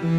Hello,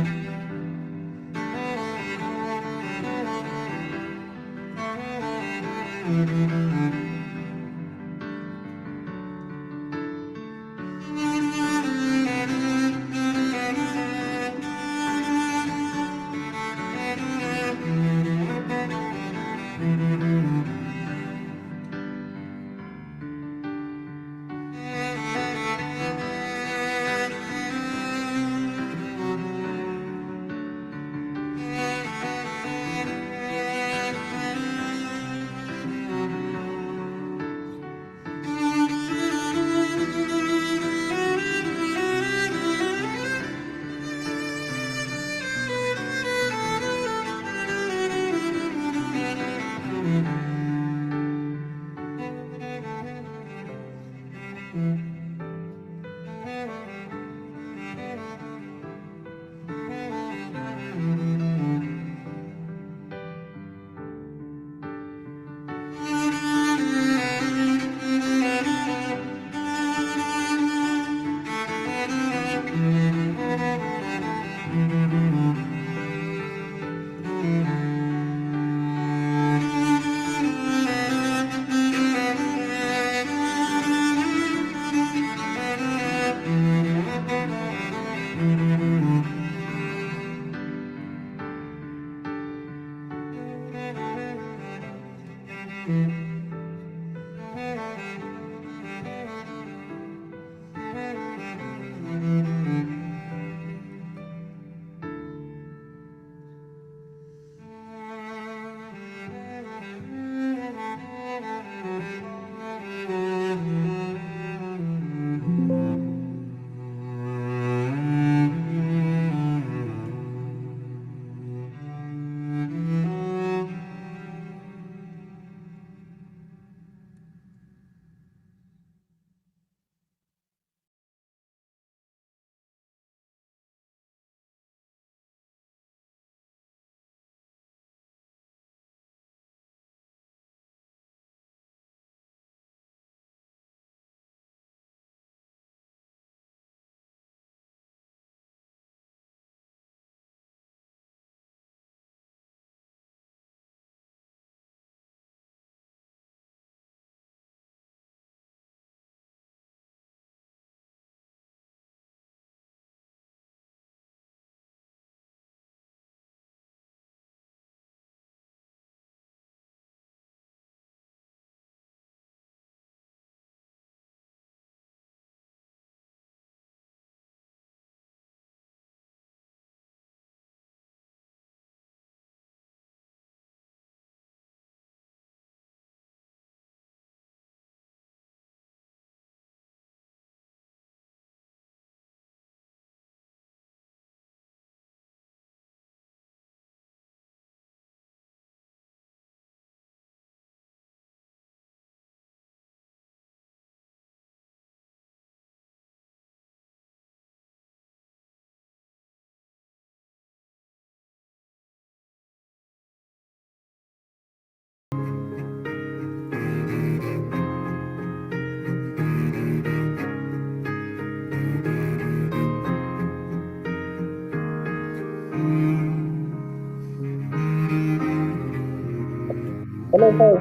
hi.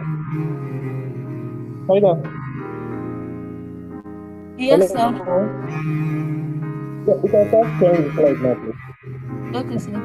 Hi there. Yes, sir. Hello. Yeah, you can start sharing right now, please. Okay, sir.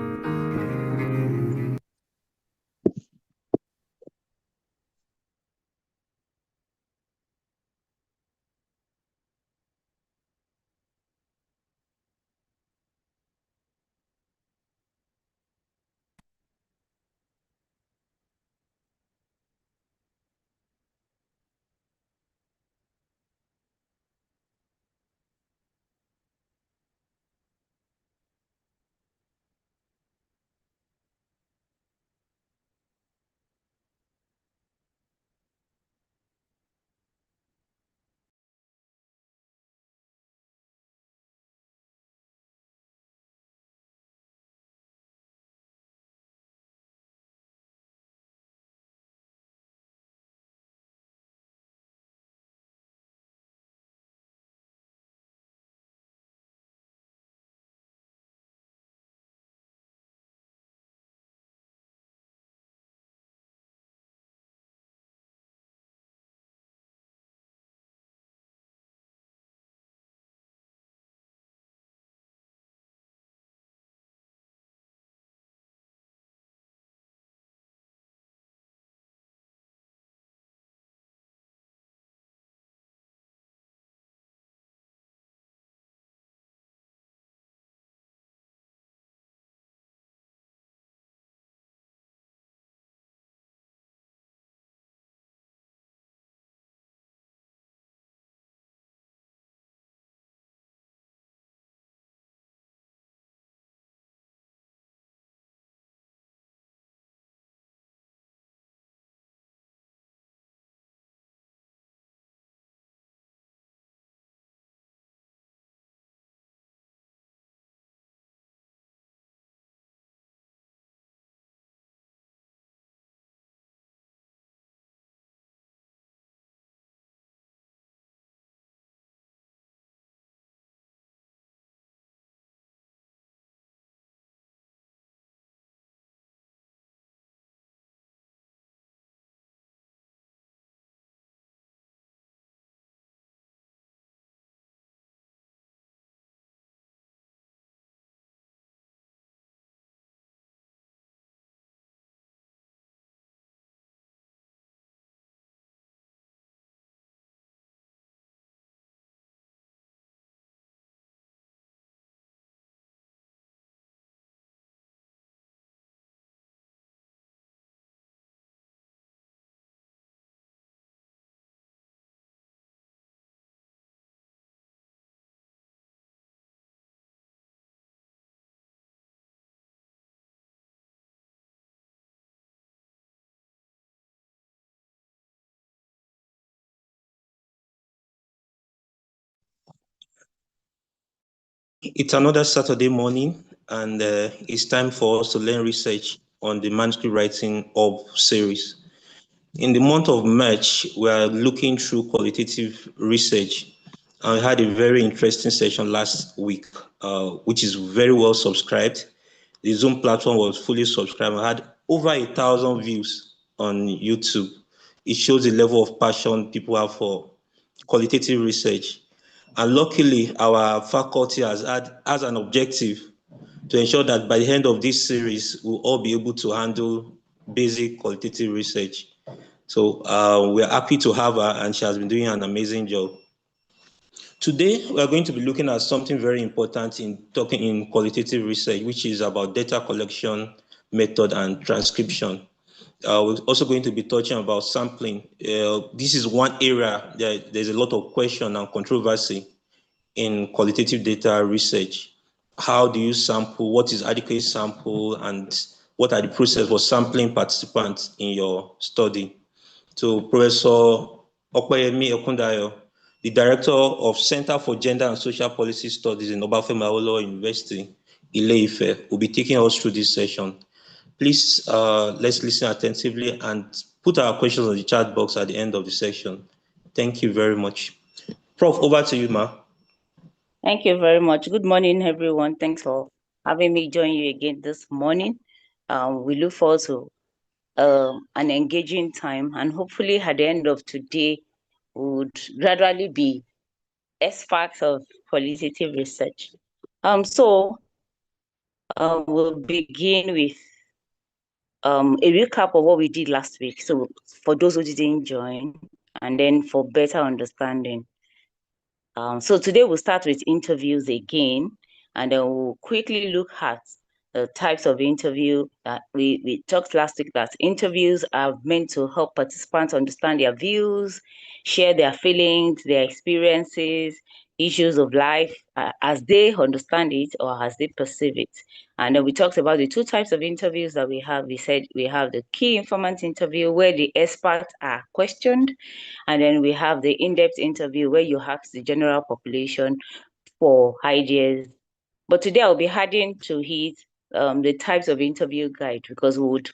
It's another Saturday morning, and it's time for us to learn research on the manuscript writing of series. In the month of March, we are looking through qualitative research. I had a very interesting session last week, which is very well subscribed. The Zoom platform was fully subscribed. I had over 1,000 views on YouTube. It shows the level of passion people have for qualitative research. And luckily, our faculty has an objective to ensure that by the end of this series, we'll all be able to handle basic qualitative research. So we're happy to have her, and she has been doing an amazing job. Today, we are going to be looking at something very important in qualitative research, which is about data collection method and transcription. We're also going to be touching about sampling. This is one area that there's a lot of question and controversy in qualitative data research. How do you sample? What is adequate sample? And what are the process for sampling participants in your study? So Professor Opeyemi Ekundayo, the Director of Center for Gender and Social Policy Studies in Obafemi Awolowo University, Ile-Ife, will be taking us through this session. Please, let's listen attentively and put our questions on the chat box at the end of the session. Thank you very much. Prof, over to you, ma. Thank you very much. Good morning, everyone. Thanks for having me join you again this morning. We look forward to an engaging time, and hopefully at the end of today, we would gradually be experts of qualitative research. We'll begin with a recap of what we did last week. So for those who didn't join, and then for better understanding. So today we'll start with interviews again, and then we'll quickly look at the types of interview that we talked last week, that interviews are meant to help participants understand their views, share their feelings, their experiences, issues of life as they understand it or as they perceive it. And then we talked about the two types of interviews that we have. We said we have the key informant interview where the experts are questioned, and then we have the in-depth interview where you ask the general population for ideas. But today I'll be adding to it the types of interview guide, because we would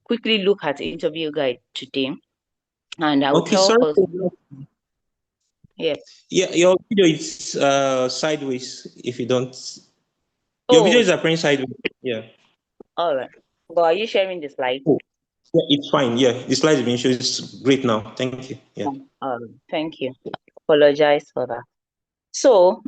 quickly look at the interview guide today. And I will tell us. Yes. Yeah, your video is sideways if you don't. Your video is appearing sideways. Yeah. All right. But are you sharing the slide? Oh, yeah, it's fine. Yeah, the slide is being shown. It's great now. Thank you. Yeah. Thank you. Apologize for that. So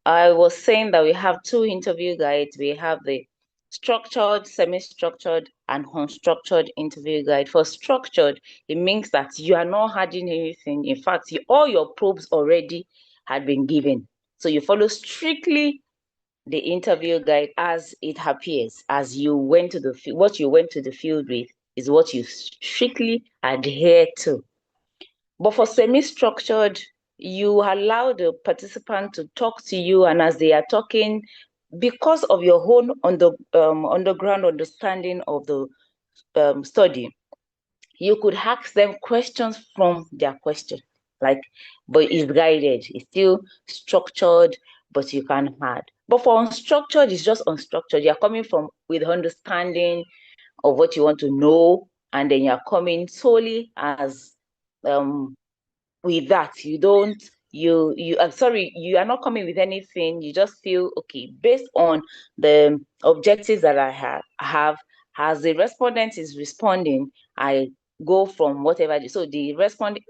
I was saying that we have two interview guides. We have the structured, semi-structured, and unstructured interview guide. For structured, it means that you are not adding anything. In fact, all your probes already had been given. So you follow strictly the interview guide as it appears, as you went to the field. What you went to the field with is what you strictly adhere to. But for semi-structured, you allow the participant to talk to you, and as they are talking, because of your own underground understanding of the study, you could ask them questions from their question, but it's guided, it's still structured, but you can add. But for unstructured, it's just unstructured. You're coming from with understanding of what you want to know, and then you're coming solely as with that. You are not coming with anything. You just feel, okay, based on the objectives that I have, as the respondent is responding, I go from whatever. So the respondent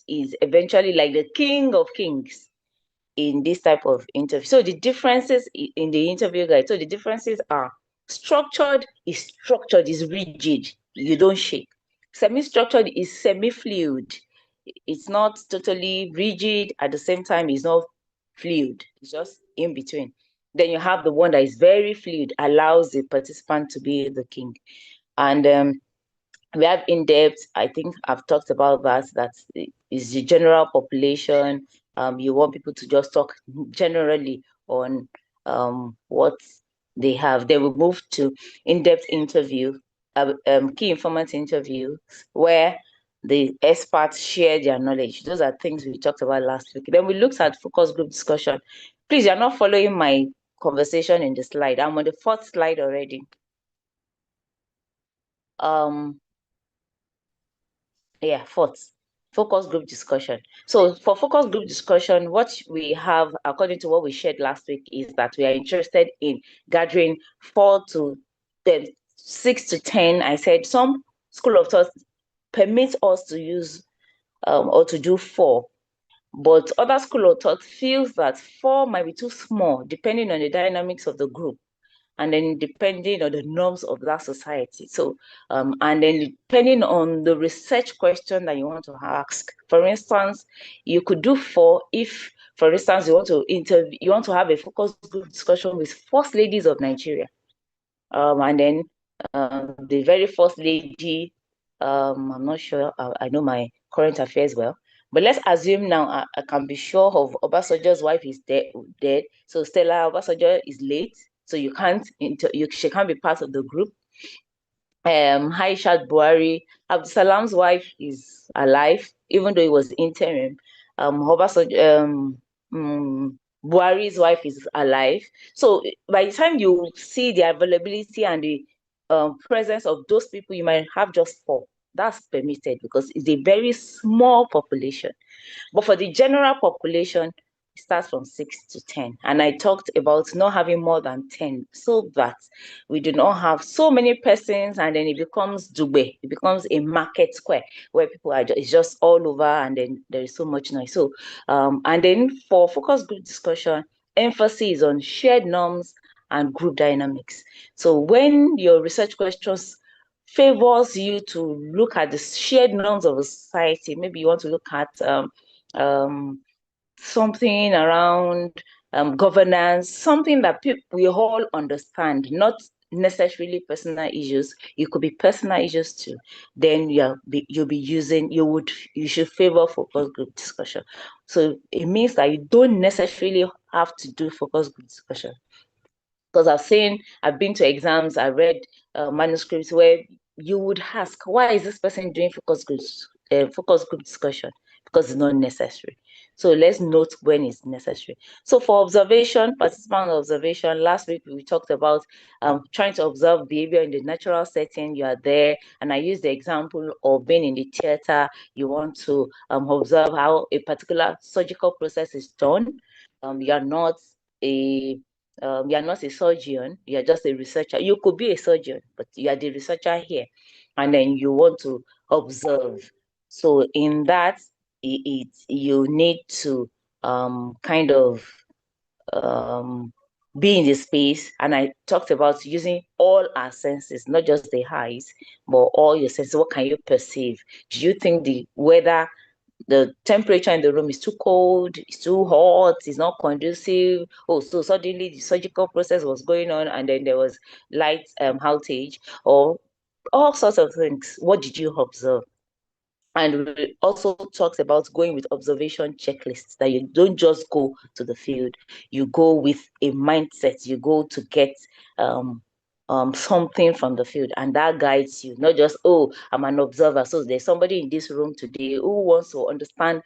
is eventually like the king of kings in this type of interview. So the differences in the interview guide, so the differences are: structured is rigid, you don't shake. Semi-structured is semi-fluid. It's not totally rigid, at the same time it's not fluid, it's just in between. Then you have the one that is very fluid, allows the participant to be the king. And we have in-depth. I think I've talked about that is the general population. You want people to just talk generally on what they have. Then we move to in-depth interview, key informant interview, where the experts share their knowledge. Those are things we talked about last week. Then we looked at focus group discussion, Please, you're not following my conversation in the slide. I'm on the 4th slide already. Yeah, 4th. Focus group discussion. So for focus group discussion, what we have, according to what we shared last week, is that we are interested in gathering 4 to 6 to 10. I said some school of thought permits us to use or to do 4. But other school of thought feels that 4 might be too small, depending on the dynamics of the group, and then depending on the norms of that society. So, and then depending on the research question that you want to ask. For instance, you could do 4 if, for instance, you want to have a focus group discussion with first ladies of Nigeria. And then the very first lady, I'm not sure, I know my current affairs well, but let's assume now I can be sure of Obasanjo's wife is dead. So Stella Obasanjo is late, so she can't be part of the group. Aishat Buhari, Abdusalam's wife is alive, even though it was interim. Buhari's wife is alive. So by the time you see the availability and the presence of those people, you might have just 4. That's permitted because it's a very small population. But for the general population, it starts from 6 to 10. And I talked about not having more than 10 so that we do not have so many persons and then it becomes dube. It becomes a market square where people are it's just all over and then there is so much noise. So, and then for focus group discussion, emphasis on shared norms and group dynamics. So when your research questions favors you to look at the shared norms of a society, maybe you want to look at something around governance, something that we all understand, not necessarily personal issues. It could be personal issues too. Then you should favor focus group discussion. So it means that you don't necessarily have to do focus group discussion. Because I've been to exams, I read manuscripts where you would ask, why is this person doing focus group discussion? Because it's not necessary. So let's note when it's necessary. So for observation, participant observation, last week we talked about trying to observe behavior in the natural setting. You are there, and I used the example of being in the theater. You want to observe how a particular surgical process is done. You are not a surgeon, you are just a researcher. You could be a surgeon, but you are the researcher here, and then you want to observe. So in that, you need to kind of be in the space. And I talked about using all our senses, not just the eyes, but all your senses. What can you perceive? Do you think the weather, the temperature in the room is too cold, it's too hot, it's not conducive? Oh, so suddenly the surgical process was going on and then there was light outage, or all sorts of things. What did you observe? And we also talked about going with observation checklists, that you don't just go to the field, you go with a mindset, you go to get something from the field, and that guides you, not just, oh, I'm an observer. So there's somebody in this room today who wants to understand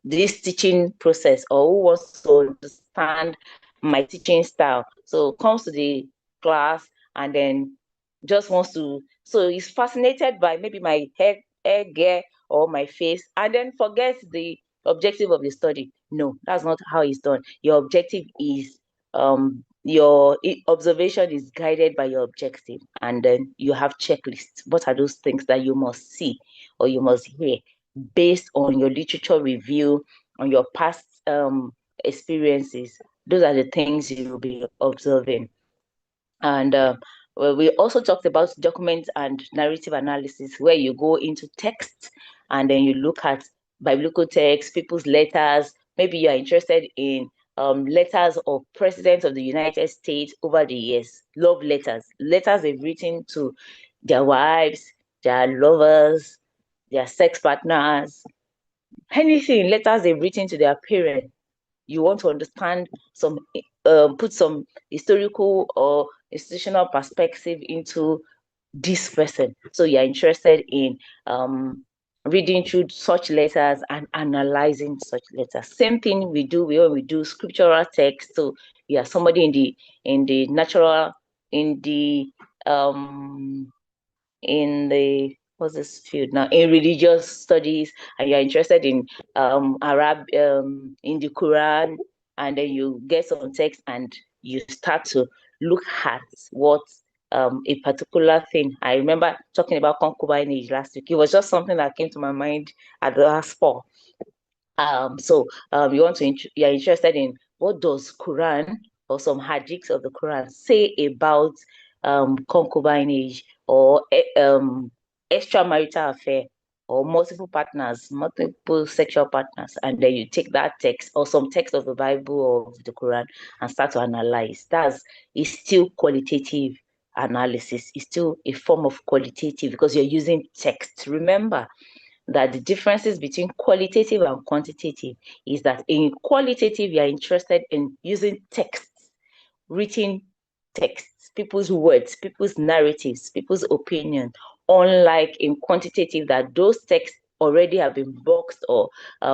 this teaching process, or who wants to understand my teaching style. So comes to the class and then just wants to, so he's fascinated by maybe my hair gear or my face, and then forget the objective of the study. No, that's not how it's done. Your objective is your observation is guided by your objective, and then you have checklists. What are those things that you must see or you must hear based on your literature review, on your past experiences? Those are the things you will be observing. And well, we also talked about document and narrative analysis, where you go into text and then you look at biblical text, people's letters. Maybe you are interested in letters of presidents of the United States over the years, love letters they've written to their wives, their lovers, their sex partners, anything, letters they've written to their parents. You want to understand put some historical or institutional perspective into this person. So you're interested in reading through such letters and analyzing such letters. Same thing we do when we do scriptural text. So yeah, somebody in the natural, in the what's this field now, in religious studies, and you're interested in Arab, in the Quran, and then you get some text and you start to look at what a particular thing. I remember talking about concubinage last week. It was just something that came to my mind at the last fall. So you're interested in what does Quran or some hadiths of the Quran say about concubinage or extramarital affair or multiple sexual partners, and then you take that text or some text of the Bible or the Quran and start to analyze. It's still qualitative analysis. It's still a form of qualitative because you're using text. Remember that the differences between qualitative and quantitative is that in qualitative, you are interested in using texts, written texts, people's words, people's narratives, people's opinion, unlike in quantitative that those texts already have been boxed or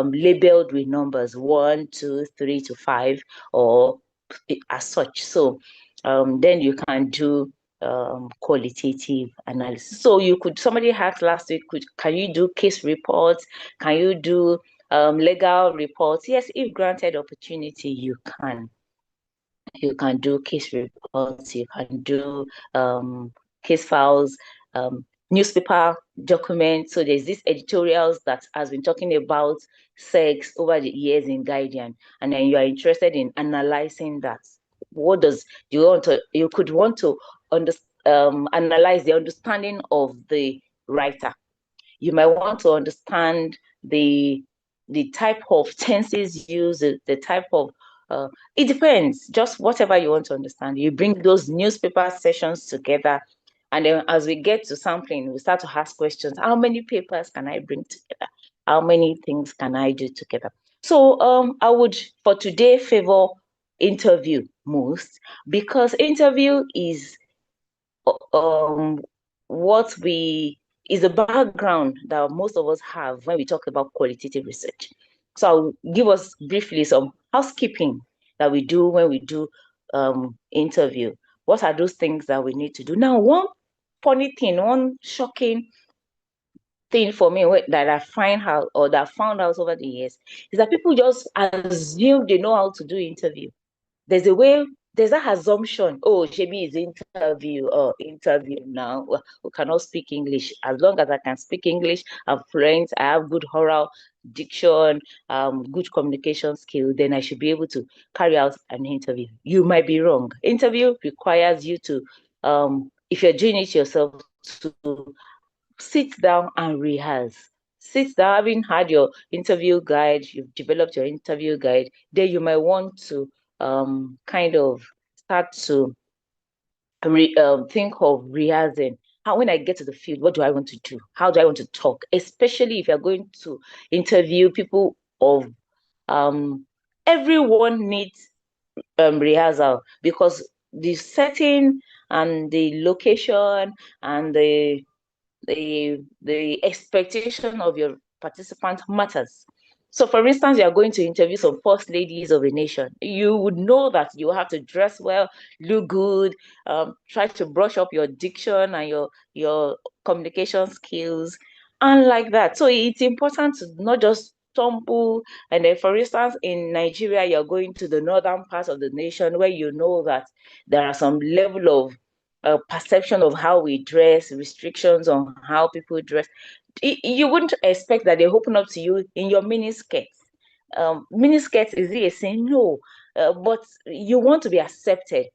labeled with numbers 1, 2, 3 to 5 or as such. So then you can do qualitative analysis. So somebody asked last week, can you do case reports? Can you do legal reports? Yes, if granted opportunity, you can. You can do case reports, you can do case files, newspaper documents. So there's these editorials that has been talking about sex over the years in Guardian, and then you are interested in analyzing that. What does you could want to analyze the understanding of the writer. You might want to understand the type of tenses used, the type of it depends, just whatever you want to understand. You bring those newspaper sessions together, and then as we get to sampling, we start to ask questions. How many papers can I bring together? How many things can I do together? So I would, for today, favor interview most, because interview is the background that most of us have when we talk about qualitative research. So I'll give us briefly some housekeeping that we do when we do interview. What are those things that we need to do? Now, one funny thing, one shocking thing for me that I find out or that I found out over the years is that people just assume they know how to do interview. There's that assumption, oh, Shebi is interview now. Well, who cannot speak English. As long as I can speak English, I'm fluent, I have good oral diction, good communication skill, then I should be able to carry out an interview. You might be wrong. Interview requires you to, if you're doing it yourself, to sit down and rehearse. Sit down, having had your interview guide, you've developed your interview guide, then you might want to kind of start to think of rehearsing. When I get to the field, what do I want to do? How do I want to talk? Especially if you're going to interview people of everyone needs rehearsal, because the setting and the location and the expectation of your participant matters. So for instance, you are going to interview some first ladies of a nation. You would know that you have to dress well, look good, try to brush up your diction and your communication skills, and like that. So it's important to not just stumble. And then, for instance, in Nigeria, you're going to the northern part of the nation where you know that there are some level of perception of how we dress, restrictions on how people dress. You wouldn't expect that they open up to you in your miniskirts. Miniskirts, is it a sin? No. But you want to be accepted.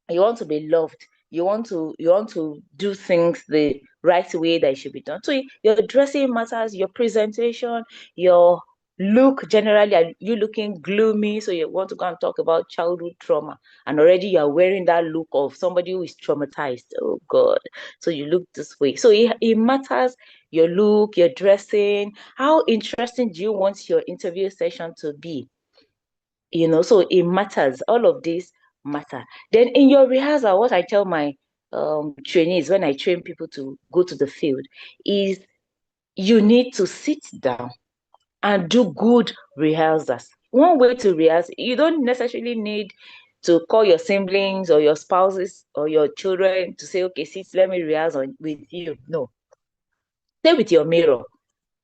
You want to be loved. You want to do things the right way that it should be done. So your dressing matters, your presentation, your look generally. Are you looking gloomy? So you want to go and talk about childhood trauma, and already you are wearing that look of somebody who is traumatized. Oh God! So you look this way. So it matters, your look, your dressing. How interesting do you want your interview session to be? So it matters. All of this matter. Then in your rehearsal, what I tell my trainees when I train people to go to the field is you need to sit down and do good rehearsals. One way to rehearse, you don't necessarily need to call your siblings or your spouses or your children to say, okay, sit, let me rehearse with you. No. Stay with your mirror.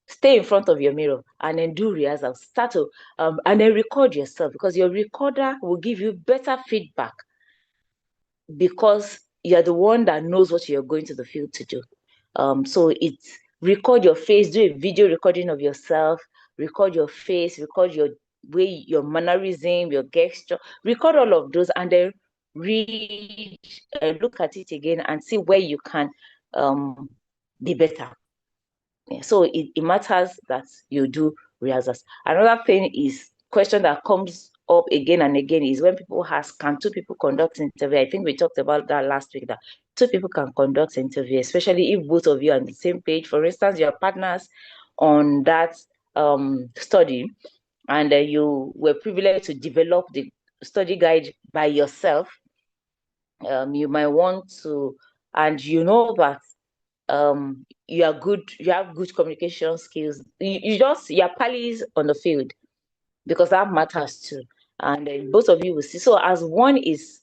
Stay in front of your mirror and then do rehearsals. Start to and then record yourself, because your recorder will give you better feedback, because you're the one that knows what you're going to the field to do. So it's record your face, do a video recording of yourself, record your face, record your way, your mannerism, your gesture, record all of those, and then read, look at it again and see where you can be better. Yeah, so it matters that you do rehearsals. Another thing is question that comes up again and again is when people ask, can two people conduct interview? I think we talked about that last week, that two people can conduct interview, especially if both of you are on the same page. For instance, you are partners on that study, and you were privileged to develop the study guide by yourself. You might want to, and you know that you are good, you have good communication skills, you're pallies on the field, because that matters too. And both of you will see. So as one is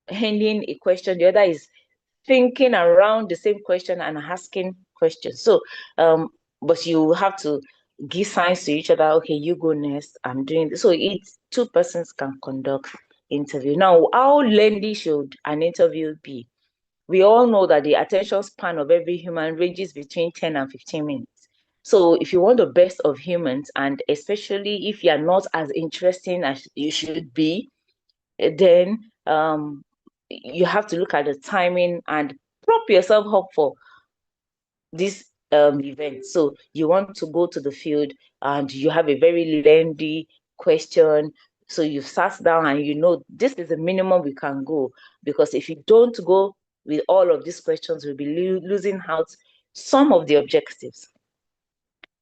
handling a question, the other is thinking around the same question and asking questions. So but you have to give signs to each other. Okay, you go next, I'm doing this. So it's two persons can conduct interview. Now, how lengthy should an interview be? We all know that the attention span of every human ranges between 10 and 15 minutes. So if you want the best of humans, and especially if you're not as interesting as you should be, then you have to look at the timing and prop yourself up for this event. So you want to go to the field and you have a very lengthy question. So you've sat down and you know this is the minimum we can go, because if you don't go with all of these questions, we'll be losing out some of the objectives,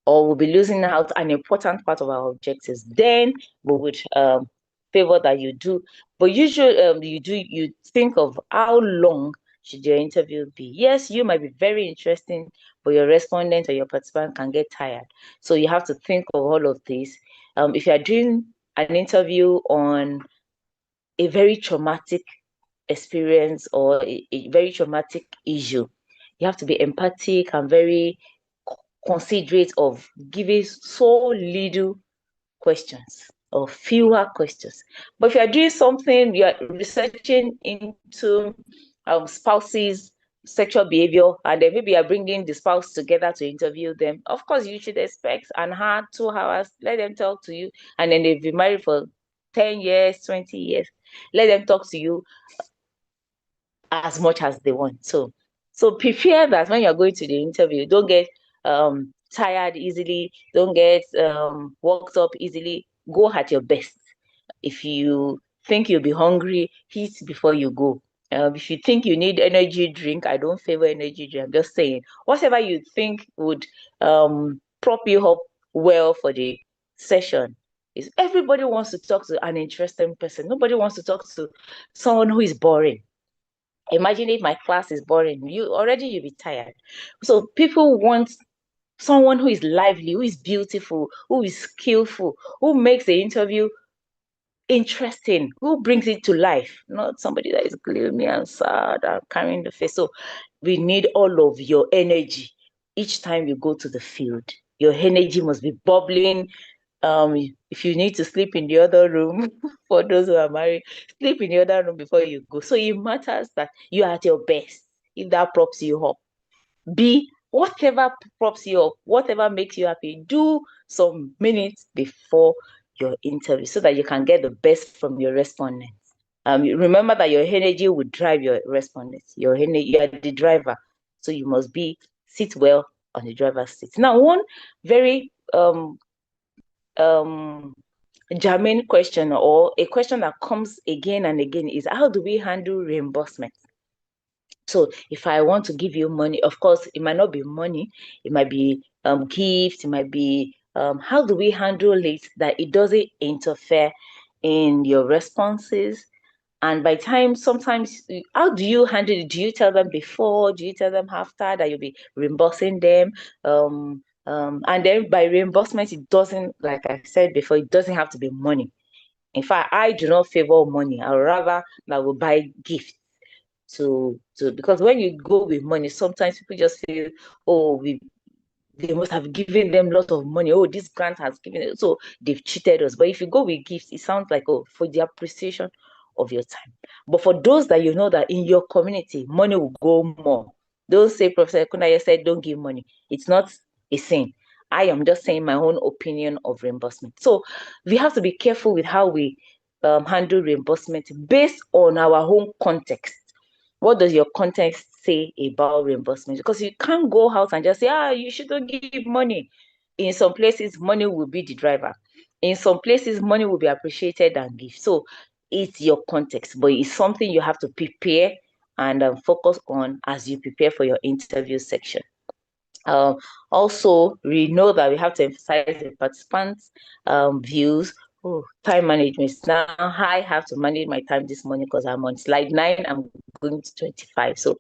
or we'll be losing out an important part of our objectives. Then we would favor that you do. But usually you think of how long should your interview be. Yes, you might be very interesting, but your respondent or your participant can get tired. So you have to think of all of this. If you are doing an interview on a very traumatic experience or a very traumatic issue, you have to be empathic and very considerate of giving so little questions or fewer questions. But if you are doing something, you are researching into spouses' sexual behavior, and then maybe you're bringing the spouse together to interview them, of course, you should expect an hour, 2 hours, let them talk to you, and then they've been married for 10 years, 20 years. Let them talk to you as much as they want. So prepare that when you're going to the interview, don't get tired easily, don't get worked up easily. Go at your best. If you think you'll be hungry, eat before you go. If you think you need energy drink, I don't favor energy drink. I'm just saying, whatever you think would prop you up well for the session. Is everybody wants to talk to an interesting person. Nobody wants to talk to someone who is boring. Imagine if my class is boring, you'll be tired. So people want someone who is lively, who is beautiful, who is skillful, who makes the interview interesting, who brings it to life, not somebody that is gloomy and sad and carrying the face. So we need all of your energy each time you go to the field. Your energy must be bubbling. If you need to sleep in the other room, for those who are married, sleep in the other room before you go. So it matters that you are at your best. If that props you up, be whatever props you up, whatever makes you happy, do some minutes before your interview so that you can get the best from your respondents. Remember that your energy will drive your respondents. Your energy, you are the driver, so you must sit well on the driver's seat. Now, one very germane question, or a question that comes again and again, is how do we handle reimbursement? So if I want to give you money, of course, it might not be money, it might be gifts, it might be how do we handle it that it doesn't interfere in your responses? And by time, sometimes, how do you handle it? Do you tell them before? Do you tell them after that you'll be reimbursing them? And then by reimbursement, it doesn't, like I said before, it doesn't have to be money. In fact, I do not favor money. I would rather that will buy gifts because when you go with money, sometimes people just feel, oh, they must have given them lots of money. Oh, this grant has given it, so they've cheated us. But if you go with gifts, it sounds like, oh, for the appreciation of your time. But for those that you know that in your community, money will go more. Don't say Professor Kunaya said don't give money. It's not a sin. I am just saying my own opinion of reimbursement. So we have to be careful with how we handle reimbursement based on our own context. What does your context say about reimbursement? Because you can't go out and just say, you shouldn't give money. In some places, money will be the driver. In some places, money will be appreciated and give. So it's your context, but it's something you have to prepare and focus on as you prepare for your interview section. Also, we know that we have to emphasize the participants' views. Oh, time management. Now I have to manage my time this morning because I'm on slide 9. I'm going to 25. So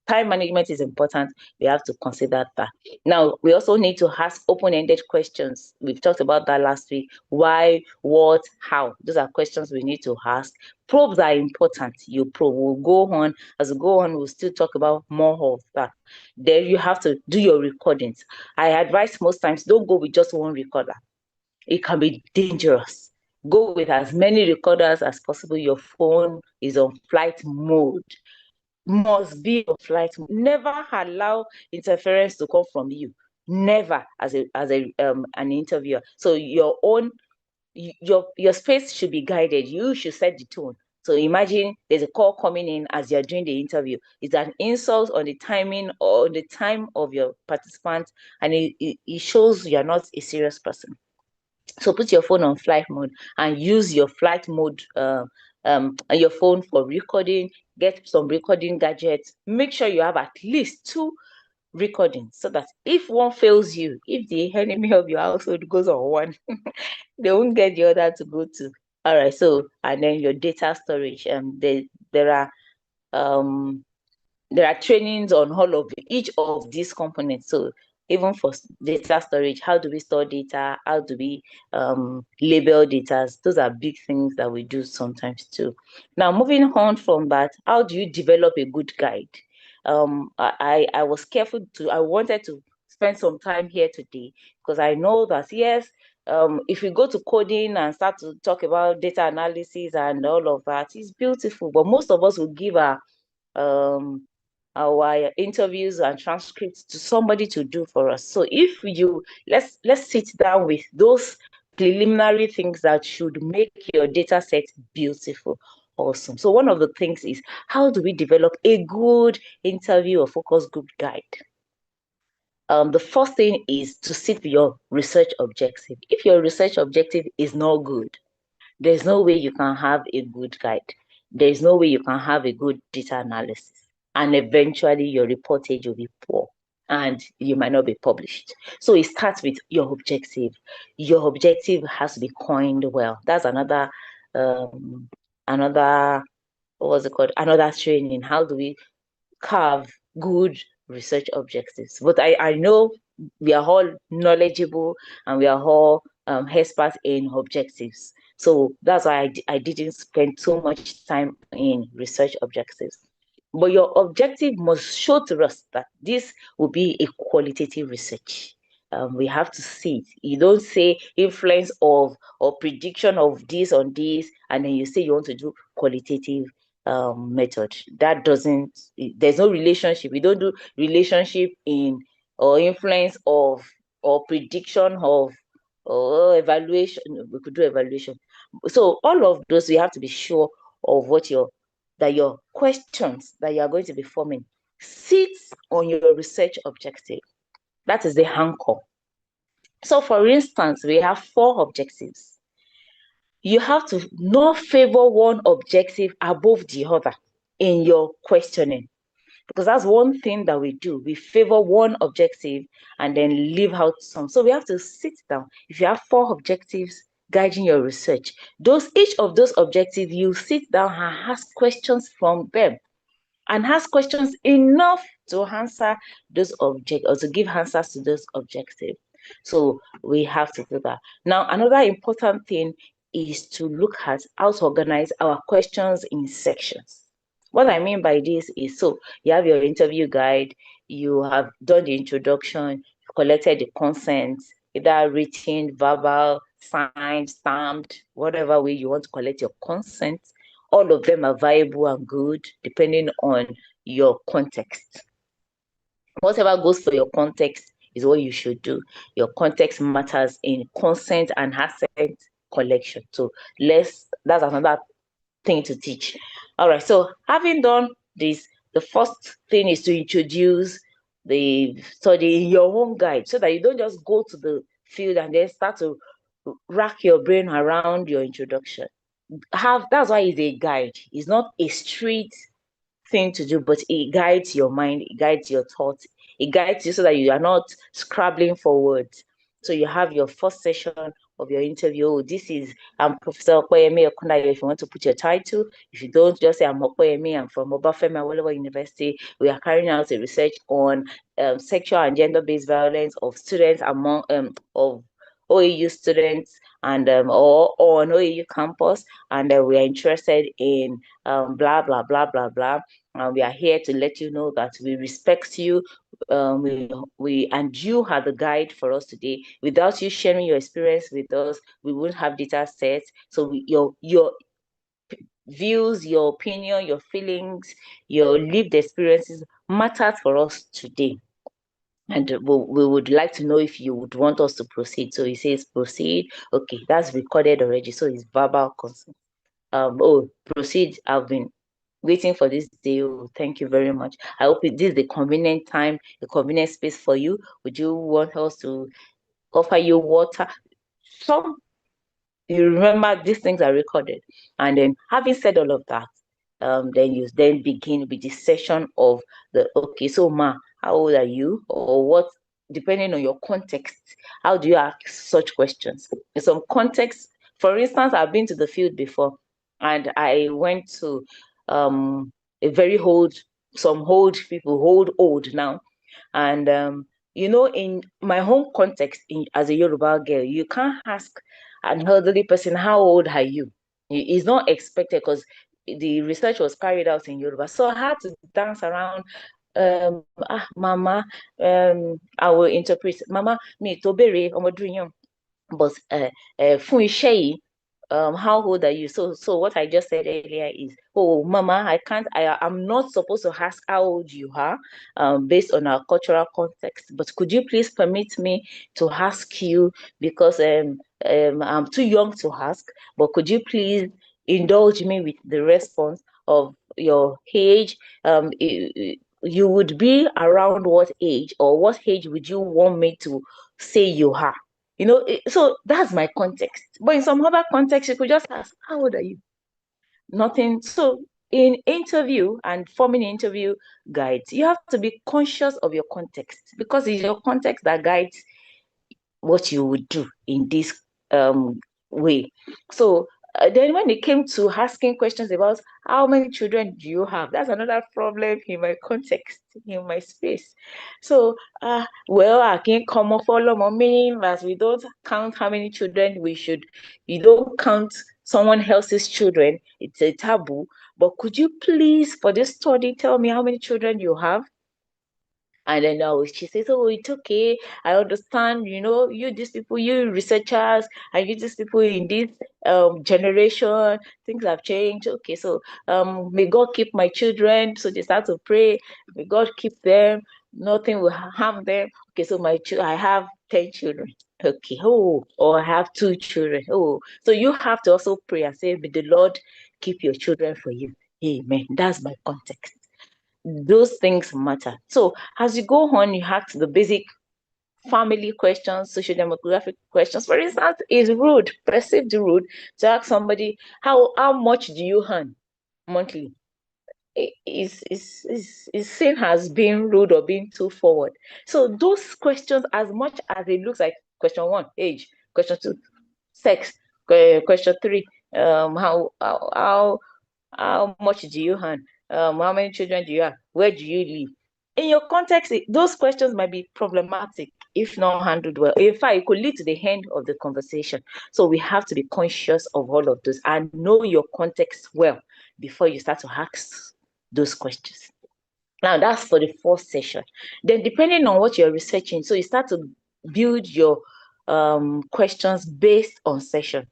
time management is important. We have to consider that. Now, we also need to ask open-ended questions. We've talked about that last week. Why, what, how? Those are questions we need to ask. Probes are important. You probe. We'll go on. As we go on, we'll still talk about more of that. Then you have to do your recordings. I advise most times, don't go with just one recorder. It can be dangerous. Go with as many recorders as possible. Your phone is on flight mode. Must be on flight mode. Never allow interference to come from you. Never as an interviewer. So your space should be guided. You should set the tone. So imagine there's a call coming in as you're doing the interview. It's an insult on the timing or the time of your participant, and it shows you're not a serious person. So put your phone on flight mode and use your flight mode your phone for recording. Get some recording gadgets. Make sure you have at least 2 recordings so that if one fails you, if the enemy of your household goes on one, they won't get the other to go to. All right. So, and then your data storage. There are trainings on each of these components. So even for data storage, how do we store data? How do we label data? Those are big things that we do sometimes too. Now, moving on from that, how do you develop a good guide? I was careful I wanted to spend some time here today because I know that, yes, if we go to coding and start to talk about data analysis and all of that, it's beautiful, but most of us will give our interviews and transcripts to somebody to do for us. So if you let's sit down with those preliminary things that should make your data set beautiful. Awesome. So one of the things is, how do we develop a good interview or focus group guide? The first thing is to set your research objective. If your research objective is not good, there's no way you can have a good guide. There's no way you can have a good data analysis. And eventually your reportage will be poor and you might not be published. So it starts with your objective. Your objective has to be coined well. That's another what's it called? Another training. How do we carve good research objectives? But I know we are all knowledgeable and we are all experts in objectives. So that's why I didn't spend too much time in research objectives. But your objective must show to us that this will be a qualitative research. We have to see it. You don't say influence of or prediction of this on this, and then you say you want to do qualitative method. That doesn't, there's no relationship. We don't do relationship in or influence of or prediction of or evaluation. We could do evaluation. So all of those, we have to be sure of what your questions that you are going to be forming sits on your research objective. That is the anchor. So for instance, we have 4 objectives. You have to not favor one objective above the other in your questioning, because that's one thing that we do. We favor one objective and then leave out some. So we have to sit down. If you have 4 objectives guiding your research, each of those objectives, you sit down and ask questions from them. and has questions enough to answer those objects or to give answers to those objectives. So we have to do that. Now, another important thing is to look at how to organize our questions in sections. What I mean by this is, so you have your interview guide, you have done the introduction, collected the consent, either written, verbal, signed, stamped, whatever way you want to collect your consent. All of them are viable and good depending on your context. Whatever goes for your context is what you should do. Your context matters in consent and asset collection. So that's another thing to teach. All right, so having done this, the first thing is to introduce the study in your own guide so that you don't just go to the field and then start to rack your brain around your introduction. That's why it's a guide. It's not a straight thing to do, but it guides your mind, it guides your thoughts, it guides you so that you are not scrabbling for words. So you have your first session of your interview. This is Professor Okoyemi Okunayo, if you want to put your title. If you don't, just say I'm Okoyemi, I'm from Obafemi Awolowo University. We are carrying out a research on sexual and gender-based violence of students among of OAU students and or on OAU campus, and we are interested in blah blah blah blah blah. We are here to let you know that we respect you. We and you are the guide for us today. Without you sharing your experience with us, we wouldn't have data sets. So your views, your opinion, your feelings, your lived experiences matter for us today. And we would like to know if you would want us to proceed. So he says proceed. Okay, that's recorded already. So it's verbal consent. Proceed. I've been waiting for this day. Oh, thank you very much. I hope this is the convenient time, the convenient space for you. Would you want us to offer you water? You remember these things are recorded. And then having said all of that, then you then begin with the session of okay, so Ma, how old are you? Or what, depending on your context, how do you ask such questions? In some context, for instance, I've been to the field before and I went to a very some old people, old now. And in my home context, as a Yoruba girl, you can't ask an elderly person, how old are you? It's not expected because the research was carried out in Yoruba. So I had to dance around, Mama, I will interpret, Mama, me to bere, but fún iṣẹ́ yìí, how old are you? So what I just said earlier is, oh, Mama, I'm not supposed to ask how old you are, based on our cultural context, but could you please permit me to ask you, because I'm too young to ask, but could you please indulge me with the response of your age? You would be around what age, or what age would you want me to say you are? So that's my context. But in some other context, you could just ask, how old are you? Nothing. So in interview and forming interview guides, you have to be conscious of your context, because it's your context that guides what you would do in this way. So then when it came to asking questions about how many children do you have, that's another problem in my context, in my space. So well, I can't come off all of meaning that we don't count how many children you don't count someone else's children. It's a taboo. But could you please, for this study, tell me how many children you have? And then she says, oh, it's okay. I understand, you these people, you researchers, and you these people in this generation, things have changed. Okay, so may God keep my children. So they start to pray, may God keep them, nothing will harm them. Okay, so I have 10 children. Okay, or I have 2 children. Oh, so you have to also pray and say, may the Lord keep your children for you. Amen. That's my context. Those things matter. So as you go on, you ask the basic family questions, social demographic questions. For instance, is rude, perceived rude to ask somebody, how much do you earn monthly? Is seen as being rude or being too forward. So those questions, as much as it looks like question 1, age, question 2, sex, question 3, how much do you earn? How many children do you have? Where do you live? In your context, those questions might be problematic if not handled well. In fact, it could lead to the end of the conversation. So we have to be conscious of all of those and know your context well before you start to ask those questions. Now, that's for the first session. Then, depending on what you're researching, so you start to build your questions based on session.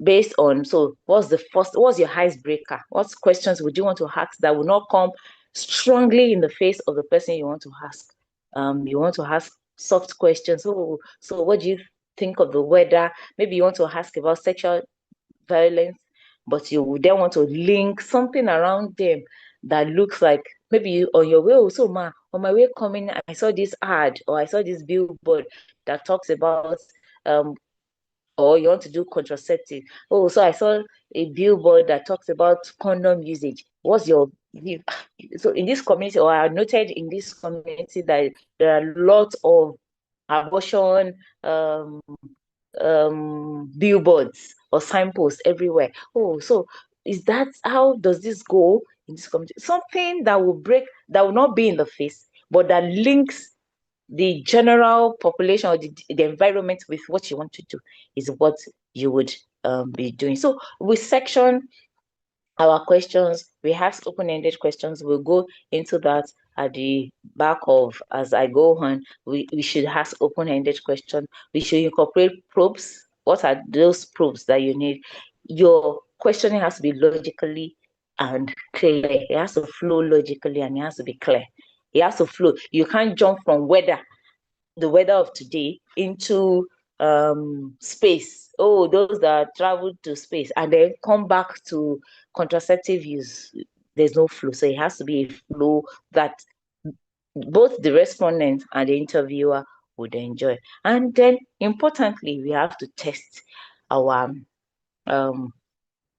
Based on, so what's your icebreaker? What questions would you want to ask that will not come strongly in the face of the person you want to ask? You want to ask soft questions. So what do you think of the weather? Maybe you want to ask about sexual violence, but you would then want to link something around them that looks like maybe you, on your way also, on my way coming, I saw this ad or I saw this billboard that talks about or you want to do contraceptive. Oh, so I saw a billboard that talks about condom usage. What's your view? So in this community, or I noted in this community that there are lots of abortion billboards or signposts everywhere. Oh, so is that how does this go in this community? Something that will not be in the face, but that links the general population or the environment with what you want to do is what you would be doing. So we section our questions. We have open-ended questions. We'll go into that at the back of, as I go on, we should ask open-ended questions. We should incorporate probes. What are those probes that you need? Your questioning has to be logically and clear. It has to flow logically and it has to be clear. It has to flow. You can't jump from the weather of today into space. Oh, those that travel to space and then come back to contraceptive use. There's no flow. So it has to be a flow that both the respondent and the interviewer would enjoy. And then importantly, we have to test our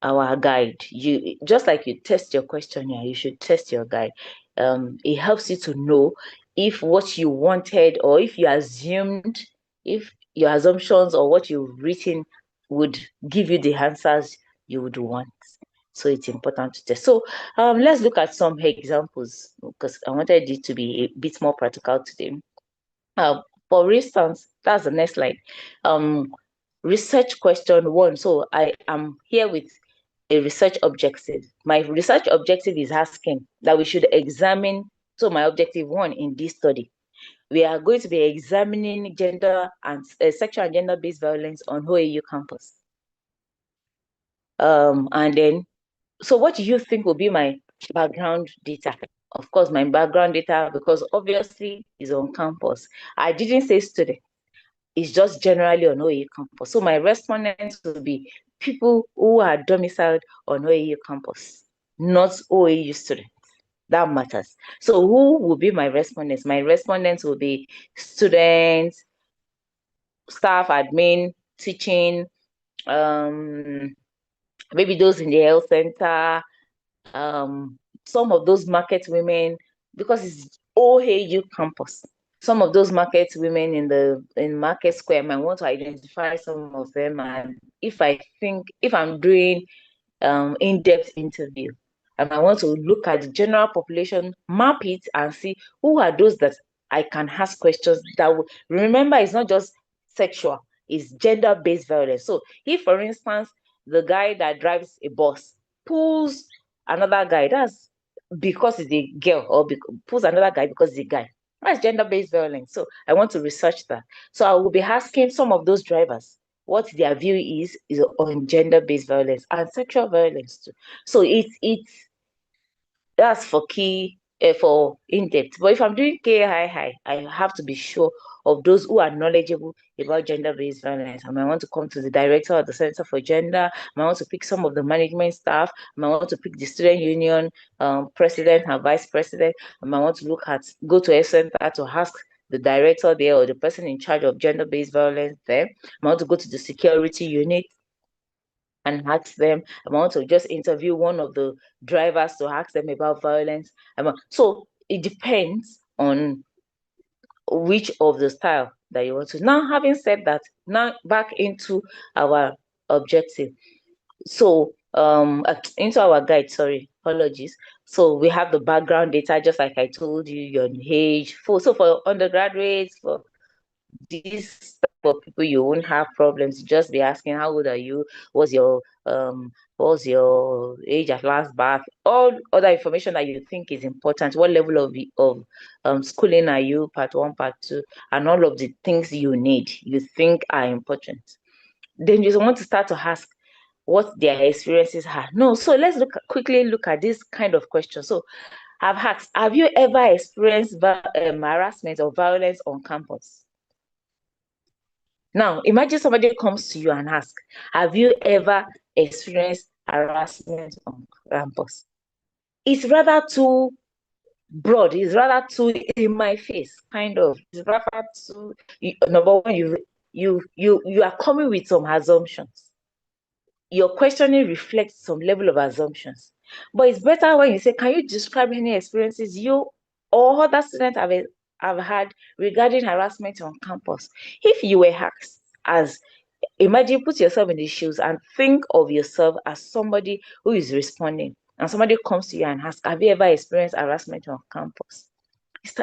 guide. You just like you test your questionnaire, you should test your guide. It helps you to know if what you wanted or if you assumed, if your assumptions or what you've written would give you the answers you would want. So it's important to test. So let's look at some examples because I wanted it to be a bit more practical today. For instance, that's the next slide. Research question 1. So I am here with a research objective. My research objective is asking that we should examine, so my objective 1 in this study, we are going to be examining gender and sexual and gender-based violence on OAU campus. And then, so what do you think will be my background data? Of course, my background data, because obviously is on campus. I didn't say student. It's just generally on OAU campus. So my respondents will be people who are domiciled on OAU campus, not OAU students. That matters. So who will be my respondents? My respondents will be students, staff, admin, teaching, maybe those in the health center, some of those market women, because it's OAU campus. Some of those market women in Market Square might want to identify some of them. And if I'm doing in-depth interview, and I want to look at the general population, map it and see who are those that I can ask questions that will, remember, it's not just sexual, it's gender-based violence. So if, for instance, the guy that drives a bus pulls another guy, that's because it's a girl, or pulls another guy because it's a guy. That's gender-based violence. So I want to research that. So I will be asking some of those drivers what their view is on gender-based violence and sexual violence too. So that's for key for in-depth. But if I'm doing KI, I have to be sure of those who are knowledgeable about gender-based violence. I might want to come to the director of the Center for Gender. I might want to pick some of the management staff. I might want to pick the student union president and vice president. I might want to go to a center to ask the director there or the person in charge of gender-based violence there. I want to go to the security unit and ask them. I want to just interview one of the drivers to ask them about violence. So it depends on which of the style that you want to. Now, having said that, now back into our objective. So into our guide, sorry. methodologies. So we have the background data, just like I told you, your age. So for undergraduates, for this type of people, you won't have problems. You just be asking, how old are you? What's your age at last birth? All other information that you think is important. What level of schooling are you? Part 1, part 2, and all of the things you need, you think are important. Then you want to start to ask what their experiences are. No, so let's quickly look at this kind of question. So I've asked, have you ever experienced harassment or violence on campus? Now, imagine somebody comes to you and asks, have you ever experienced harassment on campus? It's rather too broad. It's rather too in my face, kind of. It's rather too, number one, you are coming with some assumptions. Your questioning reflects some level of assumptions. But it's better when you say, can you describe any experiences you or other students have had regarding harassment on campus? If you were asked, as imagine, put yourself in the shoes and think of yourself as somebody who is responding, and somebody comes to you and asks, have you ever experienced harassment on campus?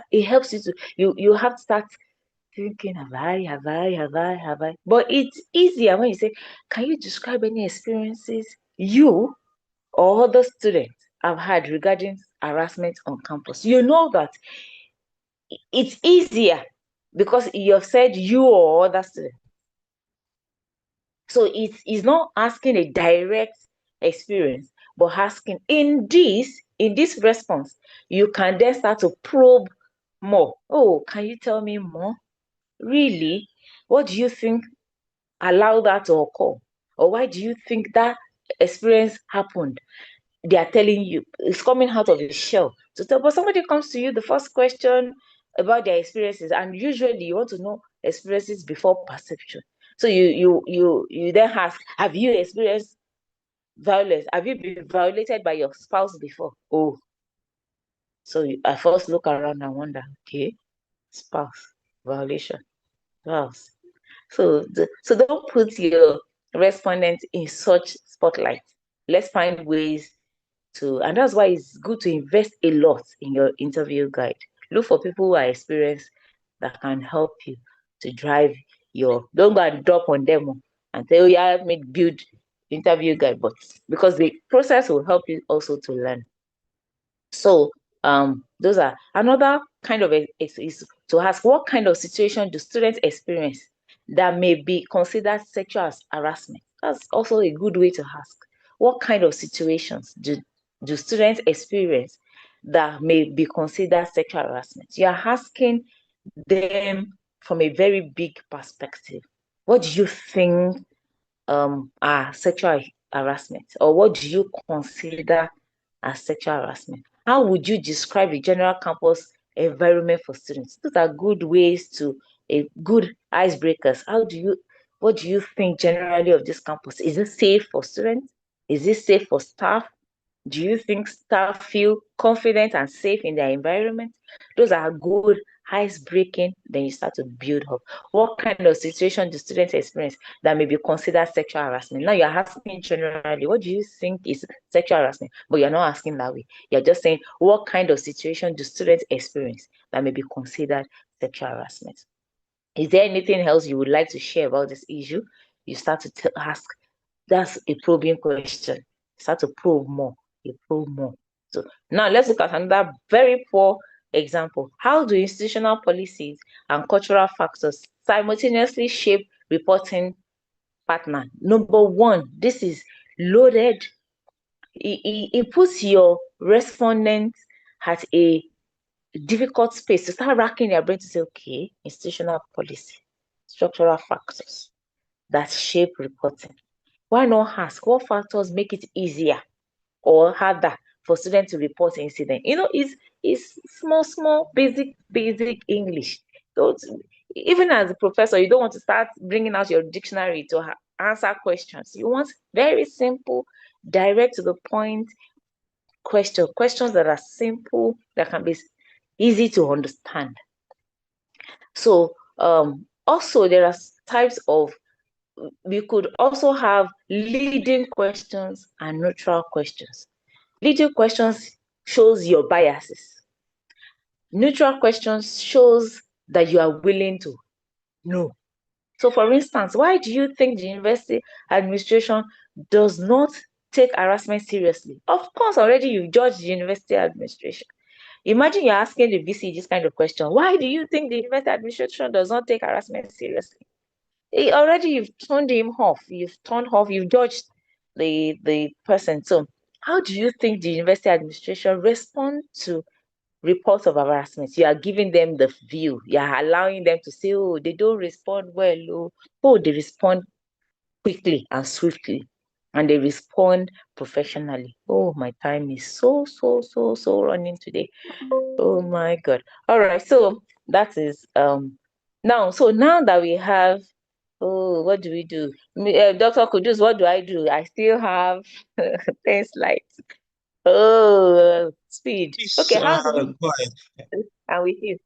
It helps you to, you have to start thinking, have I? But it's easier when you say, can you describe any experiences you or other students have had regarding harassment on campus? You know that it's easier because you have said you or other students. So it's not asking a direct experience, but asking in this response, you can then start to probe more. Oh, can you tell me more? Really? What do you think allowed that to occur? Or why do you think that experience happened? They are telling you, it's coming out of the shell to tell. But somebody comes to you, the first question about their experiences, and usually you want to know experiences before perception. So you then ask, have you experienced violence? Have you been violated by your spouse before? Oh, so I first look around and wonder, okay, spouse violation, spouse. So don't put your respondent in such spotlight. Let's find ways to, and that's why it's good to invest a lot in your interview guide. Look for people who are experienced that can help you to drive your, don't go and drop on them and say, oh yeah, help me build interview guide, but because the process will help you also to learn. So those are another kind of is to ask, what kind of situation do students experience that may be considered sexual harassment? That's also a good way to ask. What kind of situations do students experience that may be considered sexual harassment? You are asking them from a very big perspective. What do you think are sexual harassment, or what do you consider as sexual harassment? How would you describe the general campus environment for students? Those are good ways to, a good icebreakers. What do you think generally of this campus? Is it safe for students? Is it safe for staff? Do you think staff feel confident and safe in their environment? Those are good ice-breaking. Then you start to build up. What kind of situation do students experience that may be considered sexual harassment? Now you're asking generally, what do you think is sexual harassment? But you're not asking that way. You're just saying, what kind of situation do students experience that may be considered sexual harassment? Is there anything else you would like to share about this issue? You start to ask. That's a probing question. Start to probe more. You probe more. So now let's look at another very poor example. How do institutional policies and cultural factors simultaneously shape reporting pattern? Number one, this is loaded. It puts your respondent at a difficult space to start racking their brain to say, okay, institutional policy, structural factors that shape reporting. Why not ask what factors make it easier or harder for students to report incident? It's small, basic English. Don't, even as a professor, you don't want to start bringing out your dictionary to answer questions. You want very simple, direct to the point questions that are simple, that can be easy to understand. So also there are types of, we could also have leading questions and neutral questions. Leading questions shows your biases. Neutral questions shows that you are willing to know. So for instance, why do you think the university administration does not take harassment seriously? Of course, already you've judged the university administration. Imagine you're asking the VC this kind of question. Why do you think the university administration does not take harassment seriously? Already you've turned him off. You've judged the person. So how do you think the university administration respond to reports of harassment? You are giving them the view. You are allowing them to say, oh, they don't respond well. Oh, they respond quickly and swiftly. And they respond professionally. Oh, my time is so running today. Oh my God. All right. So that is now. So now that we have, oh, what do we do? Dr. Kudus, what do I do? I still have 10 slides. Oh, speed. Please, Okay, how do we? go ahead. And with you.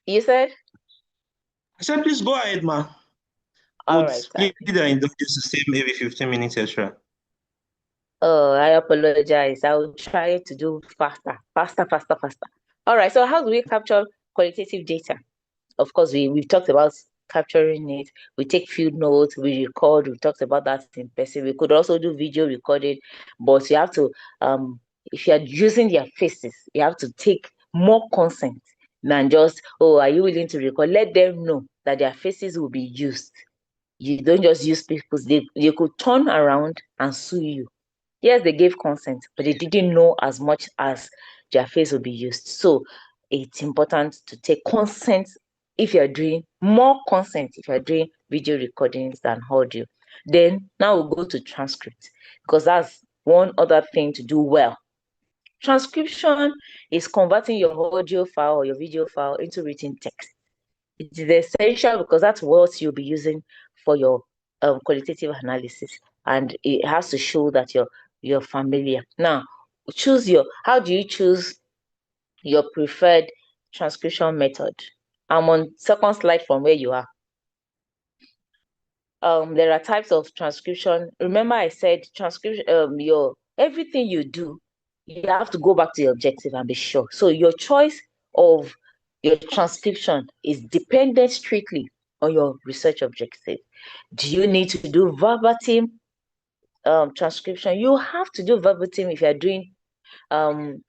You said? I said, please go ahead, ma. All Would right. split and indulge to stay maybe 15 minutes extra. Oh, I apologize. I will try to do faster. All right. So how do we capture qualitative data? Of course, we've talked about capturing it. We take field notes, we record, we talked about that in person. We could also do video recording, but you have to, if you're using their faces, you have to take more consent than just, oh, are you willing to record? Let them know that their faces will be used. You don't just use people's, they could turn around and sue you. Yes, they gave consent, but they didn't know as much as their face will be used. So it's important to take consent if you're doing more consent, if you're doing video recordings than audio. Then now we'll go to transcript, because that's one other thing to do well. Transcription is converting your audio file or your video file into written text. It is essential because that's what you'll be using for your qualitative analysis, and it has to show that you're familiar. Now, how do you choose your preferred transcription method? I'm on second slide from where you are. There are types of transcription. Remember I said transcription, everything you do, you have to go back to your objective and be sure. So your choice of your transcription is dependent strictly on your research objective. Do you need to do verbatim transcription? You have to do verbatim if you're doing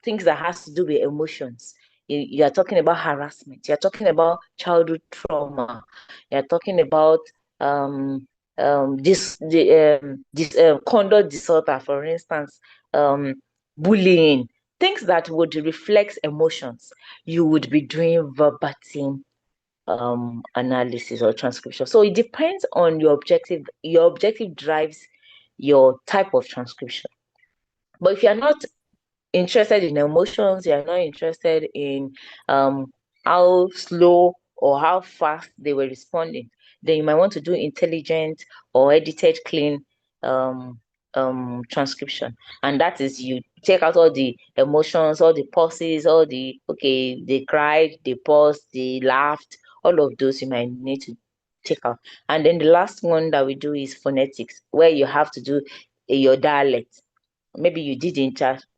things that has to do with emotions. You are talking about harassment, you're talking about childhood trauma, you're talking about this conduct disorder, for instance, bullying, things that would reflect emotions. You would be doing verbatim analysis or transcription. So it depends on your objective. Your objective drives your type of transcription. But if you're not interested in emotions, you're not interested in how slow or how fast they were responding, then you might want to do intelligent or edited clean transcription. And that is, you take out all the emotions, all the pauses, all the, okay, they cried, they paused, they laughed, all of those you might need to take out. And then the last one that we do is phonetics, where you have to do your dialect. Maybe you did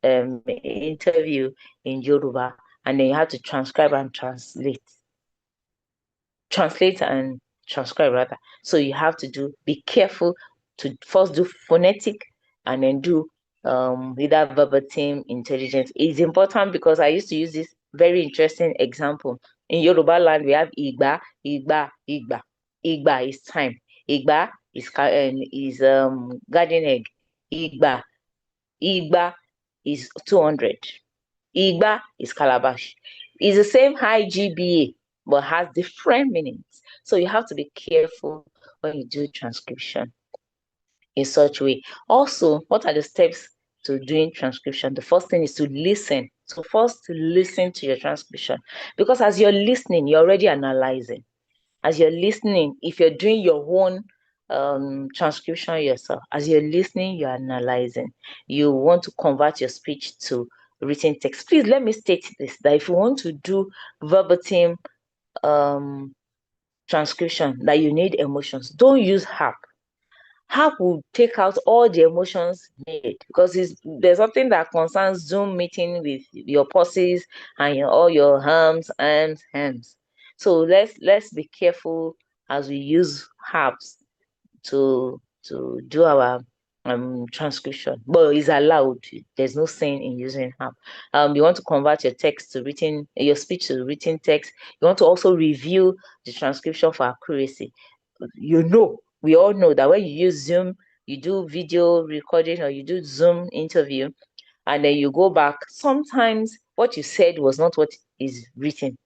interview in Yoruba, and then you have to transcribe and translate and transcribe rather. So you have to be careful to first do phonetic and then do either verbatim intelligence. It's important because I used to use this very interesting example. In Yoruba land, we have Igba, Igba, Igba. Igba is time. Igba is garden egg. Igba is 200. Igba is calabash. It's the same high GBA, but has different meanings. So you have to be careful when you do transcription in such way. Also, what are the steps to doing transcription? The first thing is to listen. So first, to listen to your transcription, because as you're listening, you're already analyzing. As you're listening, if you're doing your own transcription yourself, as you're listening, you're analyzing. You want to convert your speech to written text. Please let me state this, that if you want to do verbatim transcription, that you need emotions, don't use harp. How will take out all the emotions needed, because there's something that concerns Zoom meeting with your pauses and all your hams. So let's be careful as we use apps to do our transcription. But it's allowed. There's no saying in using app. You want to convert your text to written, your speech to written text. You want to also review the transcription for accuracy. We all know that when you use Zoom, you do video recording or you do Zoom interview, and then you go back. Sometimes what you said was not what is written.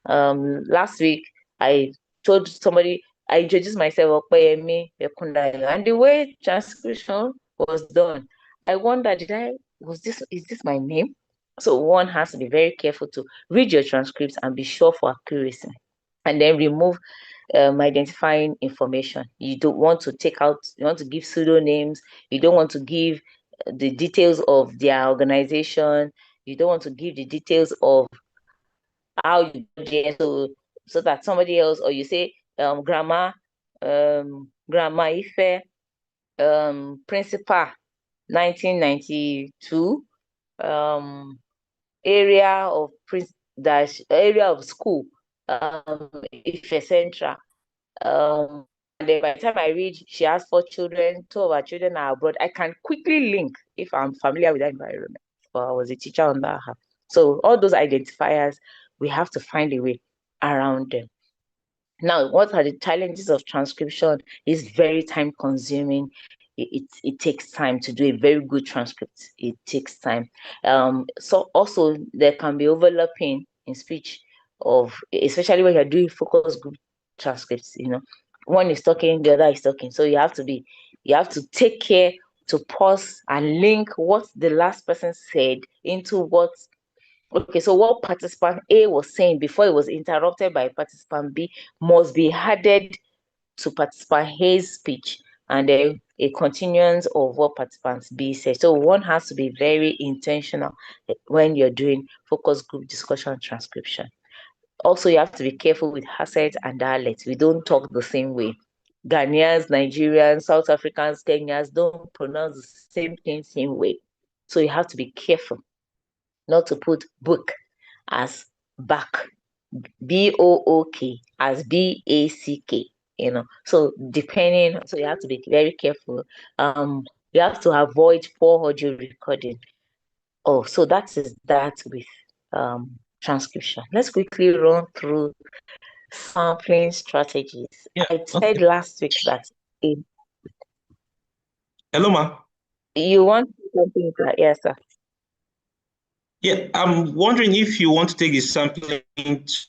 Last week I told somebody, I introduced myself, Opeyemi Ekundayo, and the way transcription was done, I wondered, is this my name? So one has to be very careful to read your transcripts and be sure for accuracy, and then remove identifying information. You don't want to take out, you want to give pseudonames, you don't want to give the details of their organization, you don't want to give the details of how you got there, so that somebody else, or you say grandma Ife, principal 1992, area of school, Ife Central. And then by the time I read, she has 4 children, 2 of her children are abroad, I can quickly link if I'm familiar with that environment, or I was a teacher on that. So all those identifiers, we have to find a way around them. Now, what are the challenges of transcription? It's very time consuming. It takes time to do a very good transcript. It takes time. So also there can be overlapping in speech especially when you're doing focus group transcripts, one is talking, the other is talking. So you have to take care to pause and link what the last person said into what participant A was saying before it was interrupted by participant B must be added to participant A's speech, and then a continuance of what participant B said. So one has to be very intentional when you're doing focus group discussion transcription. Also, you have to be careful with accent and dialects. We don't talk the same way. Ghanaians, Nigerians, South Africans, Kenyans don't pronounce the same thing same way. So you have to be careful not to put book as back, B-O-O-K, as B-A-C-K, So so you have to be very careful. You have to avoid poor audio recording. So that is that with transcription. Let's quickly run through sampling strategies. Yeah, I said last week that hello, ma. You want something? Yes, sir. Yeah, I'm wondering if you want to take the sampling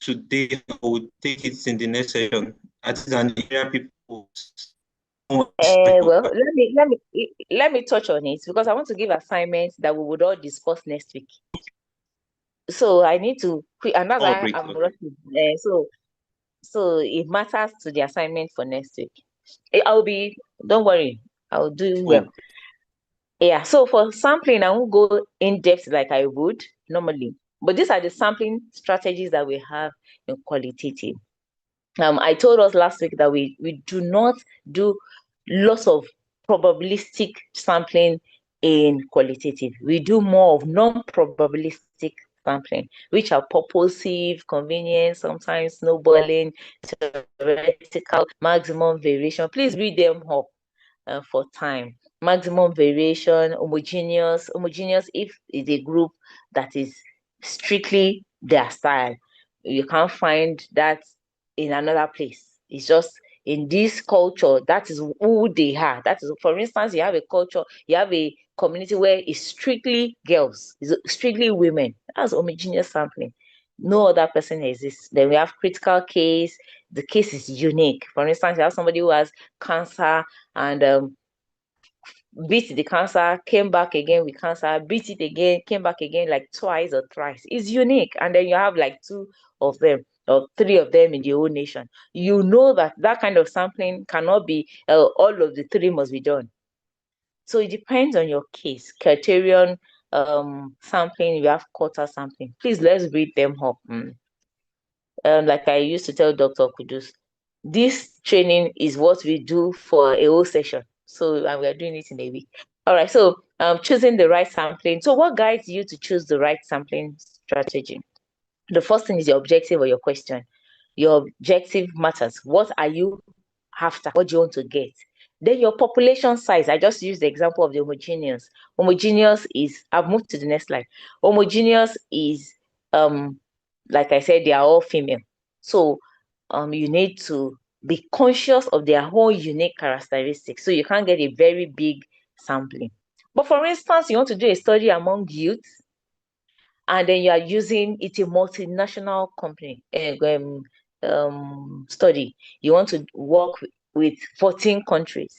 today or we'll take it in the next session. I think an area people. Well, let me touch on it because I want to give assignments that we would all discuss next week. So I need to quick, and that's why I'm rushing. So it matters to the assignment for next week. Don't worry, I'll do well. Yeah, so for sampling, I won't go in depth like I would normally, but these are the sampling strategies that we have in qualitative. I told us last week that we do not do lots of probabilistic sampling in qualitative. We do more of non-probabilistic sampling, which are purposive, convenient, sometimes snowballing, theoretical, maximum variation. Please read them up for time. Maximum variation, homogeneous if it's a group that is strictly their style. You can't find that in another place. It's just in this culture, that is who they are. That is, for instance, you have a culture, you have a community where it's strictly girls, it's strictly women. That's homogeneous sampling. No other person exists. Then we have critical case. The case is unique. For instance, you have somebody who has cancer and beat the cancer, came back again with cancer, beat it again, came back again like twice or thrice. It's unique. And then you have like 2 of them or 3 of them in the whole nation. You know that kind of sampling cannot be, all of the 3 must be done. So it depends on your case. Criterion sampling, you have quarter sampling. Please, let's read them up. Like I used to tell Dr. Kudus, this training is what we do for a whole session. So and we are doing it in a week. All right, so choosing the right sampling. So what guides you to choose the right sampling strategy? The first thing is your objective or your question. Your objective matters. What are you after? What do you want to get? Then your population size. I just used the example of the homogeneous. Homogeneous is, I've moved to the next slide. Homogeneous is, like I said, they are all female. So you need to be conscious of their own unique characteristics. So you can't get a very big sampling. But for instance, you want to do a study among youth, and then you are using it's a multinational company study. You want to work with 14 countries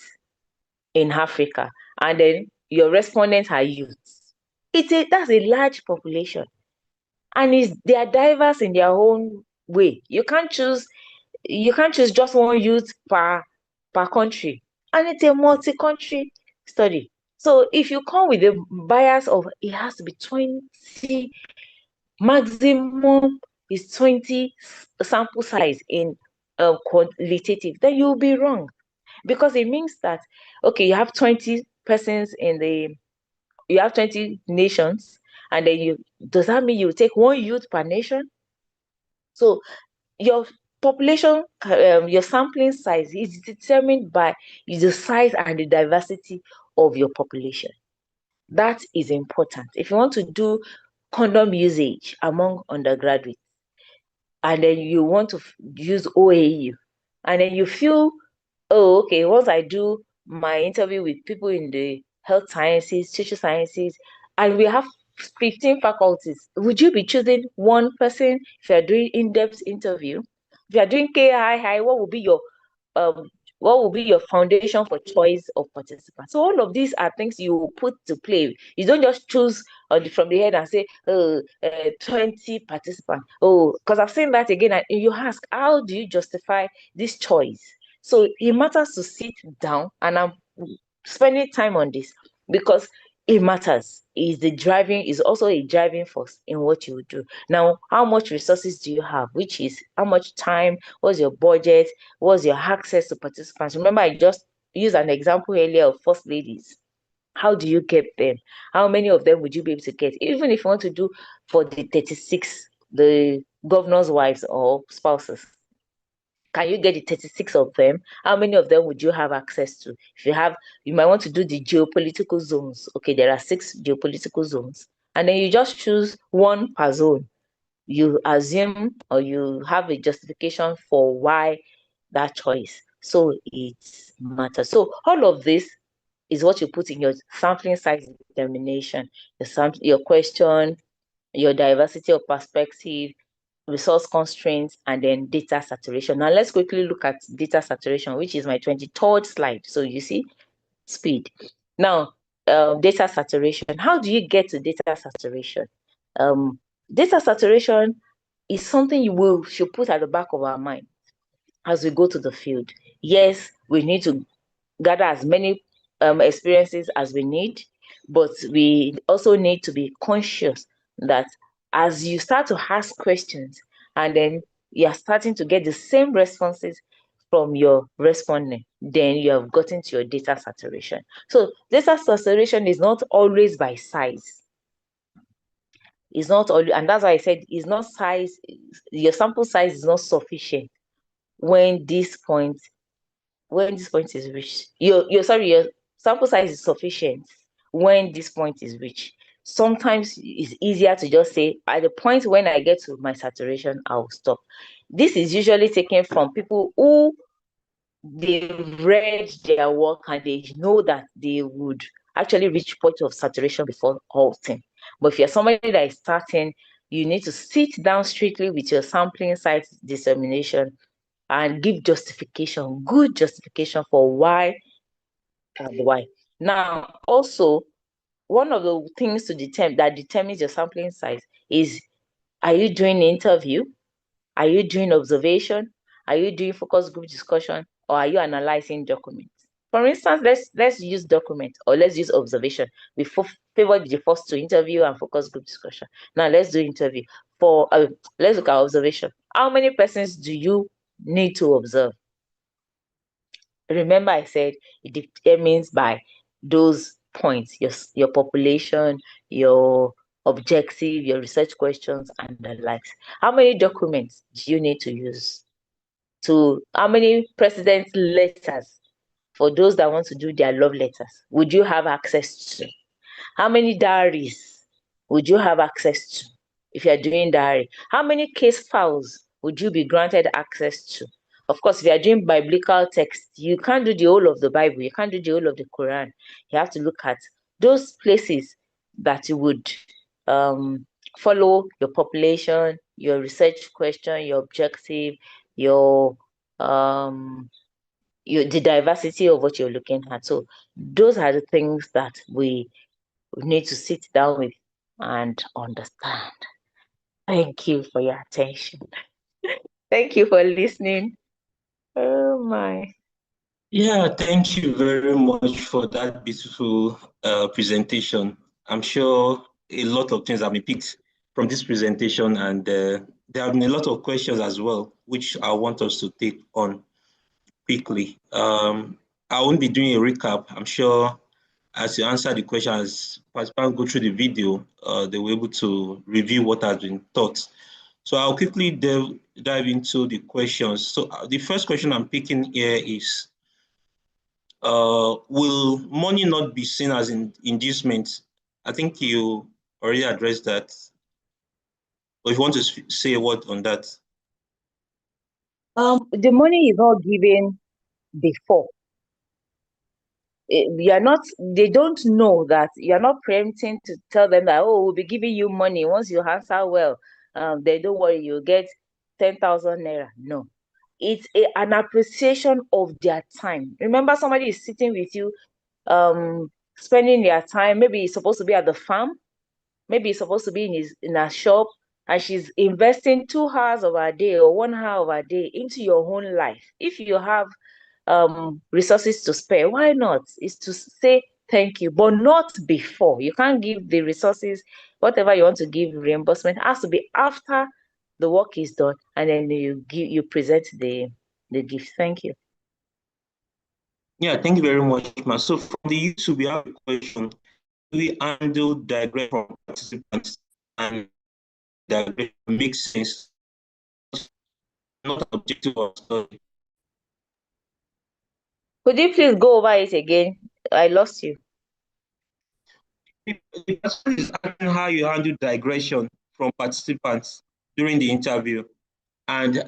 in Africa, and then your respondents are youths. That's a large population, and they are diverse in their own way. You can't choose just one youth per country, and it's a multi-country study. So if you come with a bias of it has to be 20, maximum is 20 sample size in qualitative, then you'll be wrong, because it means that, okay, you have 20 persons you have 20 nations, and then does that mean you take one youth per nation? So your population, your sampling size is determined by the size and the diversity of your population. That is important. If you want to do condom usage among undergraduates, and then you want to use OAU, and then you feel, oh, okay, once I do my interview with people in the health sciences, social sciences, and we have 15 faculties, would you be choosing one person if you're doing in-depth interview? If you're doing KI, what will be your foundation for choice of participants? So all of these are things you put to play. You don't just choose from the head and say, 20 participants. Oh, because I've seen that again. And you ask, how do you justify this choice? So it matters to sit down, and I'm spending time on this because it matters. Is also a driving force in what you do. Now, how much resources do you have? Which is how much time, what's your budget, what's your access to participants? Remember, I just used an example earlier of first ladies. How do you get them? How many of them would you be able to get? Even if you want to do for the 36, the governor's wives or spouses, can you get the 36 of them? How many of them would you have access to? If you might want to do the geopolitical zones. Okay, there are 6 geopolitical zones. And then you just choose one per zone. You assume or you have a justification for why that choice. So it matters. So all of this is what you put in your sampling size determination, your question, your diversity of perspective, resource constraints, and then data saturation. Now let's quickly look at data saturation, which is my 23rd slide. So you see, speed. Now, data saturation. How do you get to data saturation? Data saturation is something should put at the back of our mind as we go to the field. Yes, we need to gather as many experiences as we need, but we also need to be conscious that as you start to ask questions, and then you're starting to get the same responses from your respondent, then you have gotten to your data saturation. So data saturation is not always by size. It's not always, and that's why I said it's not size. Your sample size is not sufficient when this point is reached. Your sample size is sufficient when this point is reached. Sometimes it's easier to just say, at the point when I get to my saturation, I'll stop. This is usually taken from people who they've read their work and they know that they would actually reach point of saturation before halting. But if you're somebody that is starting, you need to sit down strictly with your sampling size determination and give justification, good justification for why and why. Now, also, one of the things that determines your sampling size is, are you doing interview? Are you doing observation? Are you doing focus group discussion? Or are you analyzing documents? For instance, let's use document, or let's use observation. We favored the first 2, interview and focus group discussion. Now let's do interview. Let's look at observation. How many persons do you need to observe? Remember, I said it determines by those points, your population, your objective, your research questions, and the likes. How many documents do you need to use? How many president's letters for those that want to do their love letters would you have access to? How many diaries would you have access to if you're doing diary? How many case files would you be granted access to? Of course, if you're doing biblical text, you can't do the whole of the Bible. You can't do the whole of the Quran. You have to look at those places that you would follow your population, your research question, your objective, your the diversity of what you're looking at. So those are the things that we need to sit down with and understand. Thank you for your attention. Thank you for listening. Oh my. Yeah, thank you very much for that beautiful presentation. I'm sure a lot of things have been picked from this presentation, and there have been a lot of questions as well, which I want us to take on quickly. I won't be doing a recap. I'm sure as you answer the question, as participants go through the video, they will be able to review what has been taught. So I'll quickly dive into the questions. So the first question I'm picking here is, will money not be seen as inducement? I think you already addressed that. But if you want to say a word on that. The money is not given before. They don't know that you're not preempting to tell them that, oh, we'll be giving you money. Once you answer well, they don't worry, you'll get 10,000 naira. No. It's an appreciation of their time. Remember, somebody is sitting with you, spending their time. Maybe he's supposed to be at the farm. Maybe he's supposed to be in a shop, and she's investing 2 hours of her day or 1 hour of her day into your own life. If you have resources to spare, why not? Is to say thank you, but not before. You can't give the resources, whatever you want to give reimbursement has to be after the work is done, and then you present the gift. Thank you. Yeah, thank you very much, Ma. So from the YouTube, we have a question. Do we handle digression from participants and digression makes sense, not objective of study? Could you please go over it again? I lost you. The person is asking how you handle digression from participants during the interview, and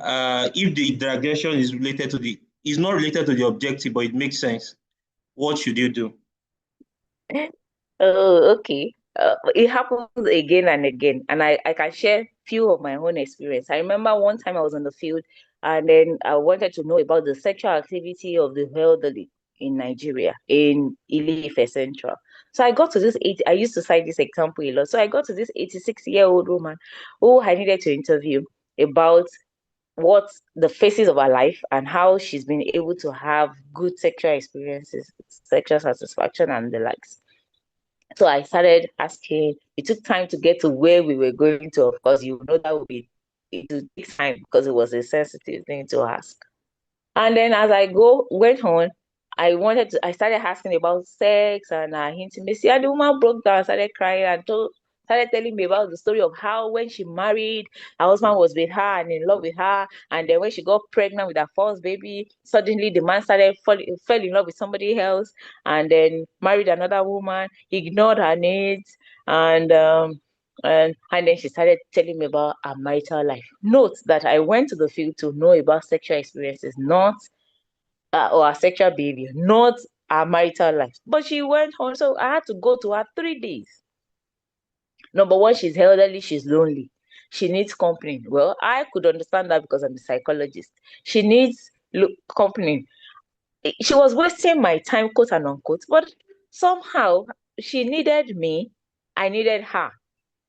if the digression is not related to the objective, but it makes sense, what should you do? Oh, okay. It happens again and again, and I can share few of my own experience. I remember one time I was on the field, and then I wanted to know about the sexual activity of the elderly in Nigeria, in Ile-Ife Central. So I got to this I used to cite this example a lot. So I got to this 86-year-old woman who I needed to interview about what the phases of her life and how she's been able to have good sexual experiences, sexual satisfaction, and the likes. So I started asking. It took time to get to where we were going to. Of course, you know that it would take time because it was a sensitive thing to ask. And then as I went on, I started asking about sex and intimacy, and the woman broke down, started crying, and started telling me about the story of how when she married, her husband was with her and in love with her, and then when she got pregnant with her first baby, suddenly the man fell in love with somebody else, and then married another woman, ignored her needs, and then she started telling me about her marital life. Note that I went to the field to know about sexual experiences, not or her sexual behavior, not her marital life. But she went on, so I had to go to her 3 days. Number one, she's elderly, she's lonely. She needs company. Well, I could understand that because I'm a psychologist. She needs company. She was wasting my time, quote and unquote, but somehow she needed me, I needed her.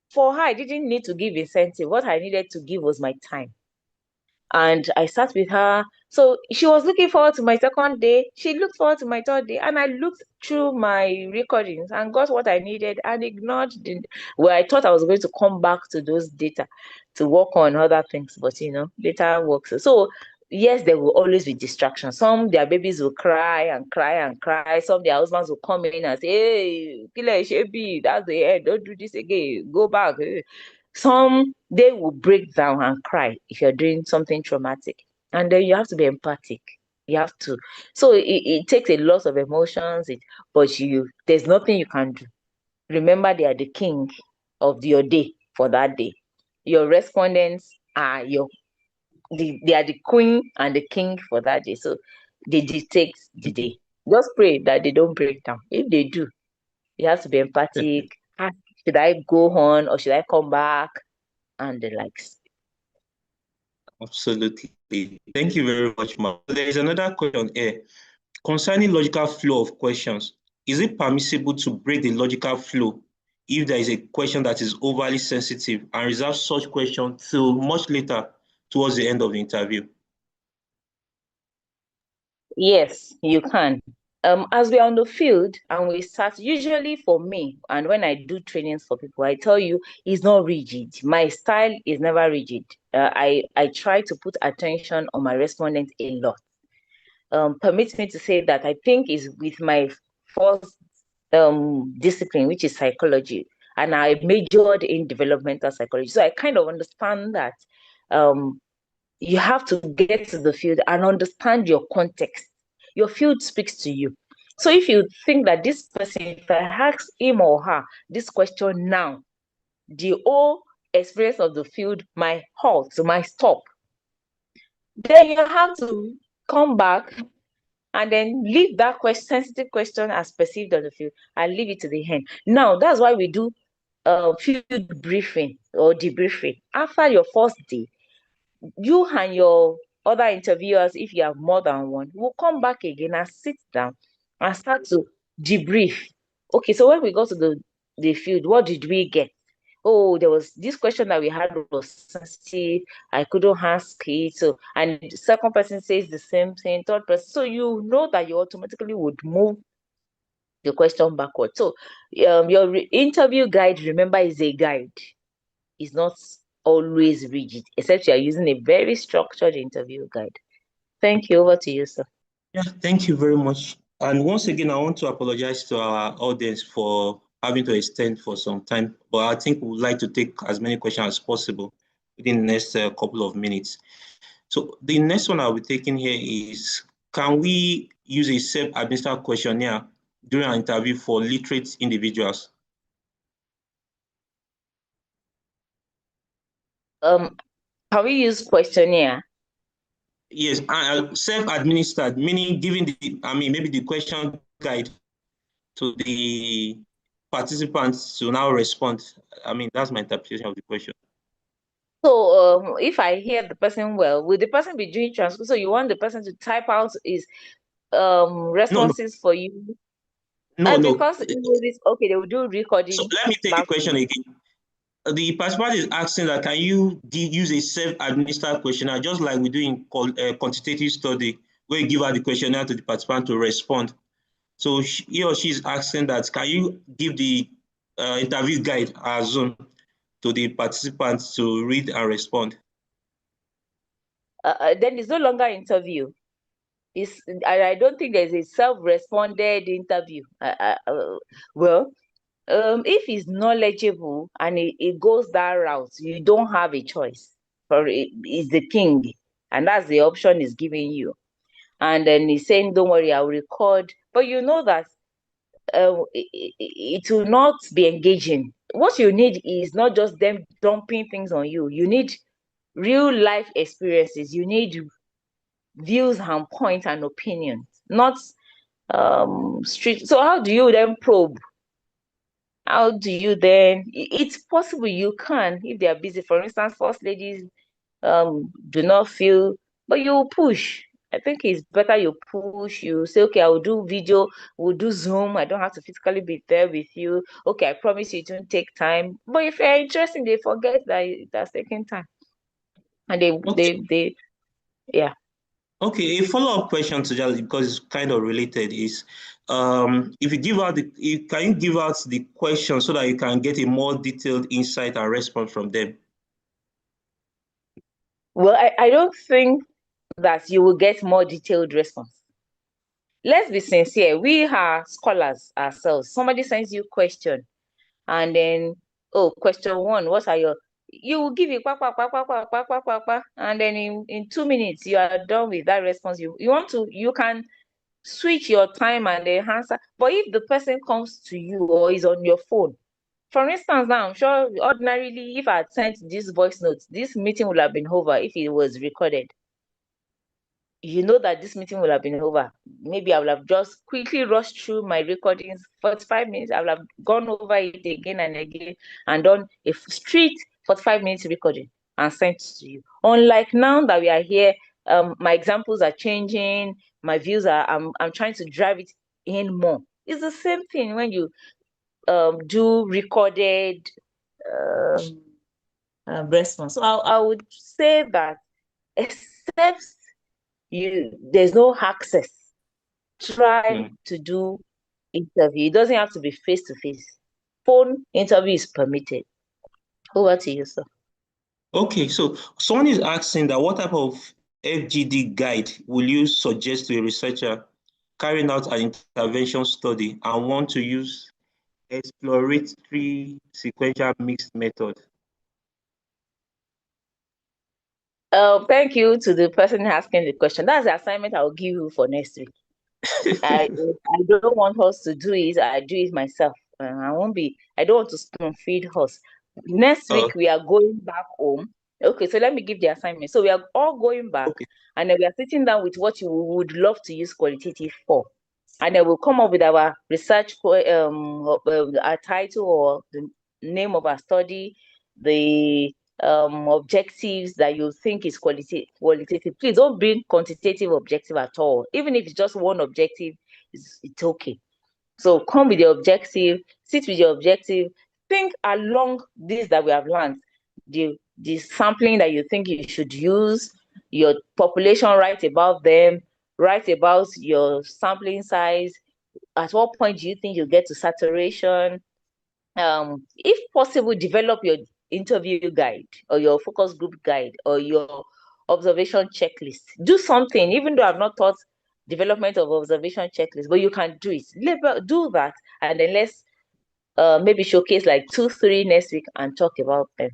For her, I didn't need to give incentive. What I needed to give was my time. And I sat with her. So she was looking forward to my 2nd day. She looked forward to my 3rd day. And I looked through my recordings and got what I needed and ignored where I thought I was going to come back to those data to work on other things. But, data works. So yes, there will always be distractions. Some their babies will cry and cry and cry. Some their husbands will come in and say, "Hey, Kile Shebi, that's the end. Don't do this again. Go back." Some they will break down and cry if you're doing something traumatic, and then you have to be empathic. You have to. So it takes a lot of emotions. But there's nothing you can do. Remember, they are the king of your day for that day. Your respondents are they are the queen and the king for that day. So they dictate the day. Just pray that they don't break down. If they do, you have to be empathic. Should I go on or should I come back? And the likes. Absolutely. Thank you very much, ma'am. There is another question here. Concerning logical flow of questions, is it permissible to break the logical flow if there is a question that is overly sensitive and reserve such question till much later towards the end of the interview? Yes, you can. As we're on the field and we start, usually for me, and when I do trainings for people, I tell you, it's not rigid. My style is never rigid. I try to put attention on my respondents a lot. Permits me to say that I think is with my first discipline, which is psychology, and I majored in developmental psychology. So I kind of understand that you have to get to the field and understand your context. Your field speaks to you. So if you think that this person, if I ask him or her this question now, the whole experience of the field might halt, might stop. Then you have to come back and then leave that sensitive question as perceived on the field and leave it to the end. Now, that's why we do field briefing or debriefing. After your first day, you and your other interviewers, if you have more than one, will come back again and sit down and start to debrief. Okay, so when we go to the field, what did we get? Oh, there was this question that we had was sensitive. I couldn't ask it. So, and the second person says the same thing, third person. So you know that you automatically would move the question backward. So your interview guide, remember, is a guide. It's not always rigid, except you are using a very structured interview guide. Thank you. Over to you, sir. Yeah, thank you very much. And once again, I want to apologize to our audience for having to extend for some time, but I think we would like to take as many questions as possible within the next couple of minutes. So the next one I'll be taking here is, can we use a self-administered questionnaire during an interview for literate individuals? Can we use questionnaire? Yes, self-administered, meaning giving maybe the question guide to the participants to now respond. That's my interpretation of the question. So if I hear the person well, will the person be doing transcription? So you want the person to type out his responses for you? No. Because okay, they will do recording. So let me take the question again. The participant is asking that, can you use a self-administered questionnaire, just like we do in quantitative study, where you give out the questionnaire to the participant to respond. So he or she is asking that, can you give the interview guide as Zoom to the participants to read and respond? Then it's no longer interview. I don't think there's a self-responded interview. If he's knowledgeable and it goes that route, you don't have a choice. He's the king, and that's the option he's giving you. And then he's saying, "Don't worry, I'll record." But you know that it will not be engaging. What you need is not just them dumping things on you. You need real life experiences. You need views and points and opinions, not street. So how do you then probe? How do you then? It's possible you can if they are busy. For instance, first ladies do not feel, but you push. I think it's better you push. You say, okay, I will do video, we'll do Zoom. I don't have to physically be there with you. Okay, I promise you it won't take time. But if you're interested, they forget that that's taking time. And they yeah. Okay, a follow-up question to that, because it's kind of related, is if you give out can you give out the question so that you can get a more detailed insight and response from them? Well, I don't think that you will get more detailed response. Let's be sincere. We are scholars ourselves. Somebody sends you a question, and then, oh, question one, what are your, you will give it, and then in 2 minutes, you are done with that response. You can switch your time and the answer. But if the person comes to you or is on your phone, for instance, now, I'm sure ordinarily, if I had sent this voice note, this meeting would have been over if it was recorded. You know that this meeting will have been over. Maybe I will have just quickly rushed through my recordings, 45 minutes. I will have gone over it again and again and done a straight 45 minutes recording and sent to you. Unlike now that we are here, my examples are changing, my views are, I'm trying to drive it in more. It's the same thing when you do recorded response. So I would say that except there's no access, try to do interview. It doesn't have to be face to face. Phone interview is permitted. Over to you, sir. Okay, so someone is asking that what type of FGD guide will you suggest to a researcher carrying out an intervention study and want to use exploratory sequential mixed method? Thank you to the person asking the question. That's the assignment I will give you for next week. I don't want us to do it. I do it myself. I don't want to spoon feed us. Next week, we are going back home. Okay, so let me give the assignment. So we are all going back, and then we are sitting down with what you would love to use qualitative for. And then we'll come up with our research, our title or the name of our study, the objectives that you think is qualitative. Please don't bring quantitative objective at all. Even if it's just one objective, it's okay. So come with your objective, sit with your objective, think along this that we have learned, the sampling that you think you should use, your population, write about them, write about your sampling size, at what point do you think you get to saturation? If possible, develop your interview guide or your focus group guide or your observation checklist. Do something, even though I've not taught development of observation checklist, but you can do it. Do that, and then let's maybe showcase like 2, 3 next week and talk about them.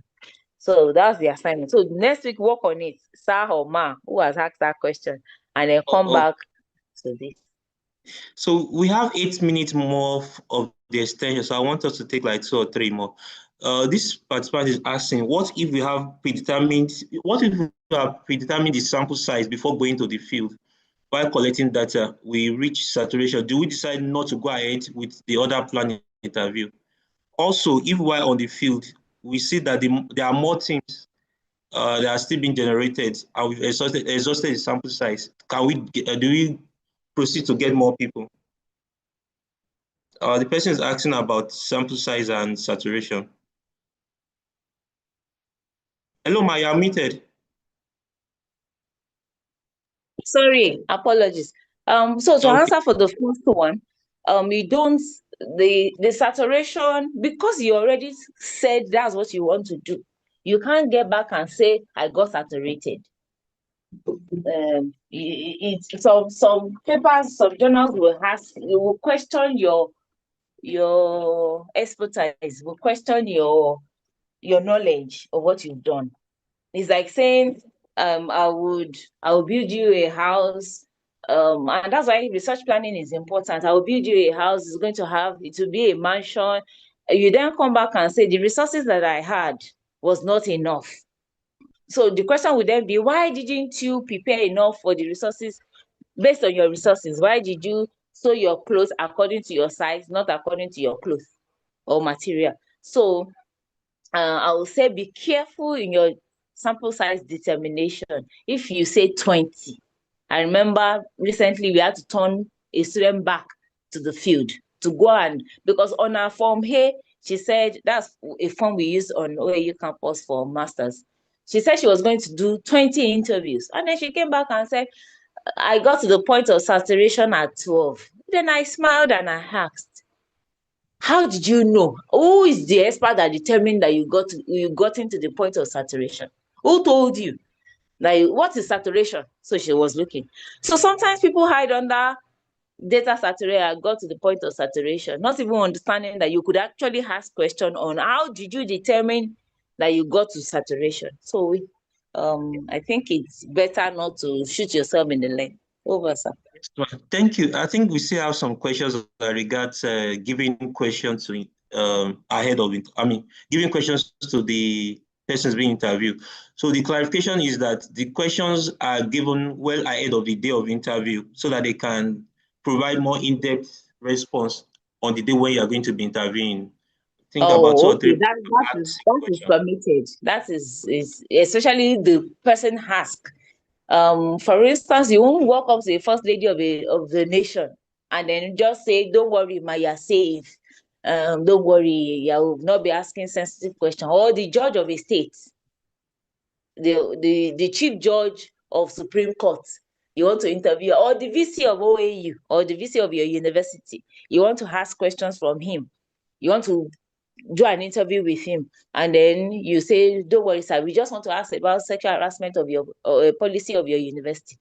So that's the assignment. So next week, work on it. Sir or Ma, who has asked that question, and then come back to this. So we have 8 minutes more of the extension. So I want us to take like 2 or 3 more. This participant is asking, what if we have predetermined the sample size before going to the field? While collecting data, we reach saturation. Do we decide not to go ahead with the other planned interview? Also, if while on the field, we see that there are more teams that are still being generated and we've exhausted the sample size, do we proceed to get more people? The person is asking about sample size and saturation. Hello, Ma, you are muted. Sorry, apologies. So to answer for the first one, you don't, the saturation, because you already said that's what you want to do, you can't get back and say, I got saturated. Some papers, some journals will question your expertise, will question your knowledge of what you've done. It's like saying, I will build you a house, and that's why research planning is important. I will build you a house. It will be a mansion. You then come back and say the resources that I had was not enough. So the question would then be, why didn't you prepare enough for the resources? Based on your resources, why did you sew your clothes according to your size, not according to your clothes or material? So I will say be careful in your sample size determination. If you say 20, I remember recently we had to turn a student back to the field to go because on our form here, she said, that's a form we use on OAU campus for masters. She said she was going to do 20 interviews. And then she came back and said, I got to the point of saturation at 12. Then I smiled and I asked, how did you know? Who is the expert that determined that you got into the point of saturation? Who told you? Like, what is saturation? So she was looking. So sometimes people hide under data saturation. I got to the point of saturation, not even understanding that you could actually ask question on how did you determine that you got to saturation. So I think it's better not to shoot yourself in the leg. Over, sir. Thank you. I think we still have some questions regards giving questions to ahead of it. I mean, giving questions to the persons being interviewed. So the clarification is that the questions are given well ahead of the day of interview so that they can provide more in-depth response on the day when you are going to be interviewing. Think about 2 or 3 Okay. That is permitted. That is especially the person ask. For instance, you won't walk up to the first lady of the nation and then just say, "Don't worry, ma, you're safe. Don't worry, you will not be asking sensitive question." Or the judge of a state, the chief judge of Supreme Court, you want to interview, or the VC of OAU, or the VC of your university, you want to ask questions from him. You want to do an interview with him, and then you say, "Don't worry, sir, we just want to ask about sexual harassment of your policy of your university."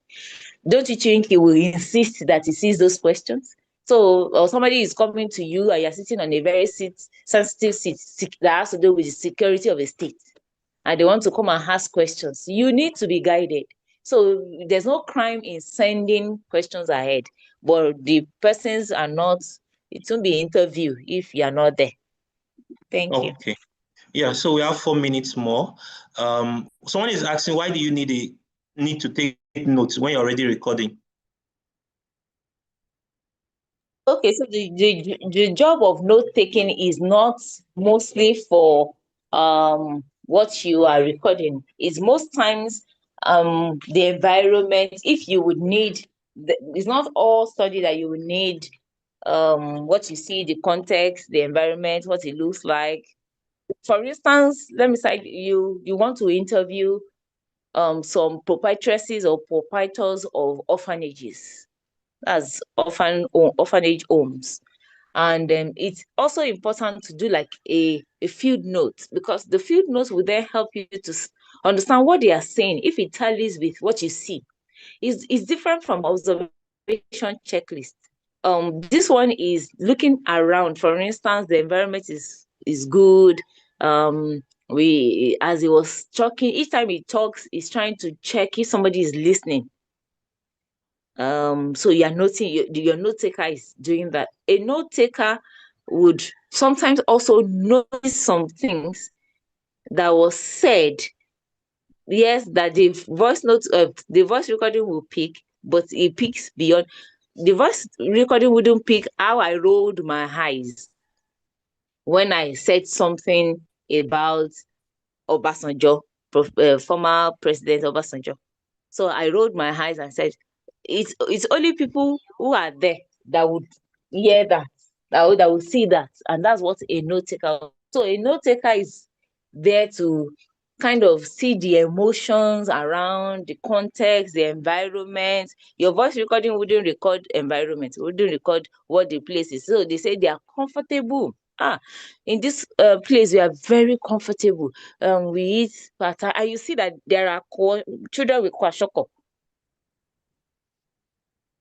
Don't you think he will insist that he sees those questions? So, or somebody is coming to you and you're sitting on a very sensitive seat that has to do with the security of a state, and they want to come and ask questions. You need to be guided. So there's no crime in sending questions ahead, but the persons are not, it won't be interview if you're not there. Thank you. Okay. Yeah, so we have 4 minutes more. Someone is asking, why do you need to take notes when you're already recording? Okay, so the job of note taking is not mostly for what you are recording. It's most times the environment. If you would need, it's not all study that you would need what you see, the context, the environment, what it looks like. For instance, let me say you want to interview some proprietaresses or proprietors of orphanages. That's orphanage homes. And it's also important to do like a field note, because the field notes will then help you to understand what they are saying. If it tallies with what you see, it's different from observation checklist. This one is looking around. For instance, the environment is good. As he was talking, each time he talks, he's trying to check if somebody is listening. So you're noting, your note taker is doing that. A note taker would sometimes also notice some things that was said. Yes, that the voice recording will pick, but it picks beyond. The voice recording wouldn't pick how I rolled my eyes when I said something about Obasanjo, former President Obasanjo. So I rolled my eyes and said, it's only people who are there that would hear that would see that. And that's what a note taker. So a note taker is there to kind of see the emotions around, the context, the environment. Your voice recording wouldn't record environment, wouldn't record what the place is. So they say they are comfortable. In this place, we are very comfortable. We eat pata, and you see that there are children with kwashiorkor.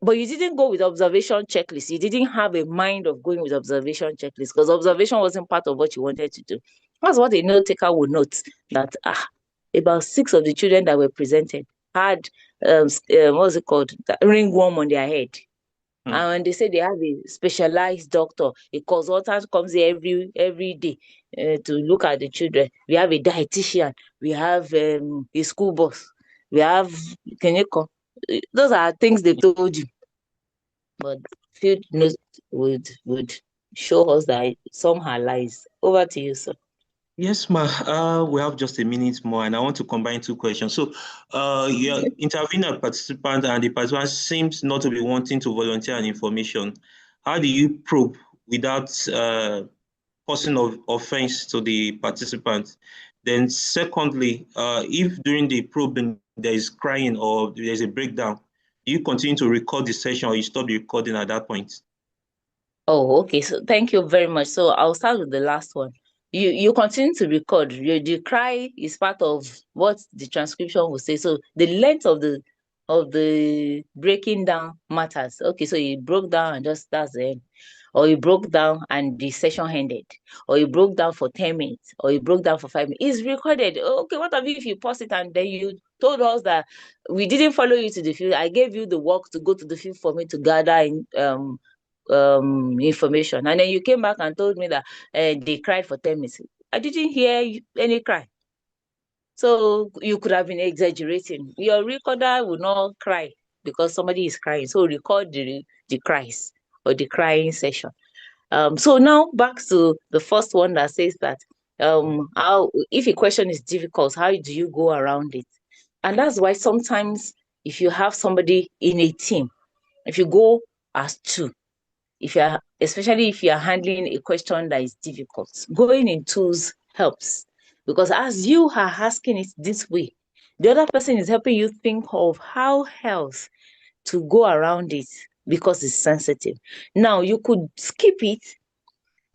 But you didn't go with observation checklist. You didn't have a mind of going with observation checklist because observation wasn't part of what you wanted to do. That's what a note taker would note, that about 6 of the children that were presented had what's it called, that ringworm on their head. And when they say they have a specialized doctor, a consultant comes here every day to look at the children. We have a dietitian. We have a school bus. We have clinical. Those are things they told you. But field notes would show us that some are lies. Over to you, sir. Yes, ma. We have just a minute more, and I want to combine 2 questions. So, you're interviewing a participant, and the participant seems not to be wanting to volunteer an information. How do you probe without causing of offense to the participant? Then, secondly, if during the probing there is crying or there is a breakdown, do you continue to record the session or you stop the recording at that point? Oh, okay. So thank you very much. So I'll start with the last one. you continue to record. The cry is part of what the transcription will say. So the length of the breaking down matters. Okay, so you broke down and just that's the end. Or you broke down and the session ended. Or you broke down for 10 minutes. Or you broke down for 5 minutes. It's recorded. Okay, what if you pause it and then you told us that we didn't follow you to the field? I gave you the work to go to the field for me to gather in information, and then you came back and told me that they cried for 10 minutes. I didn't hear any cry. So you could have been exaggerating. Your recorder will not cry because somebody is crying. So record the cries or the crying session. So now back to the first one that says that how if a question is difficult, how do you go around it? And that's why sometimes if you have somebody in a team, if you go as two, especially if you're handling a question that is difficult, going in twos helps, because as you are asking it this way, the other person is helping you think of how else to go around it because it's sensitive. Now you could skip it,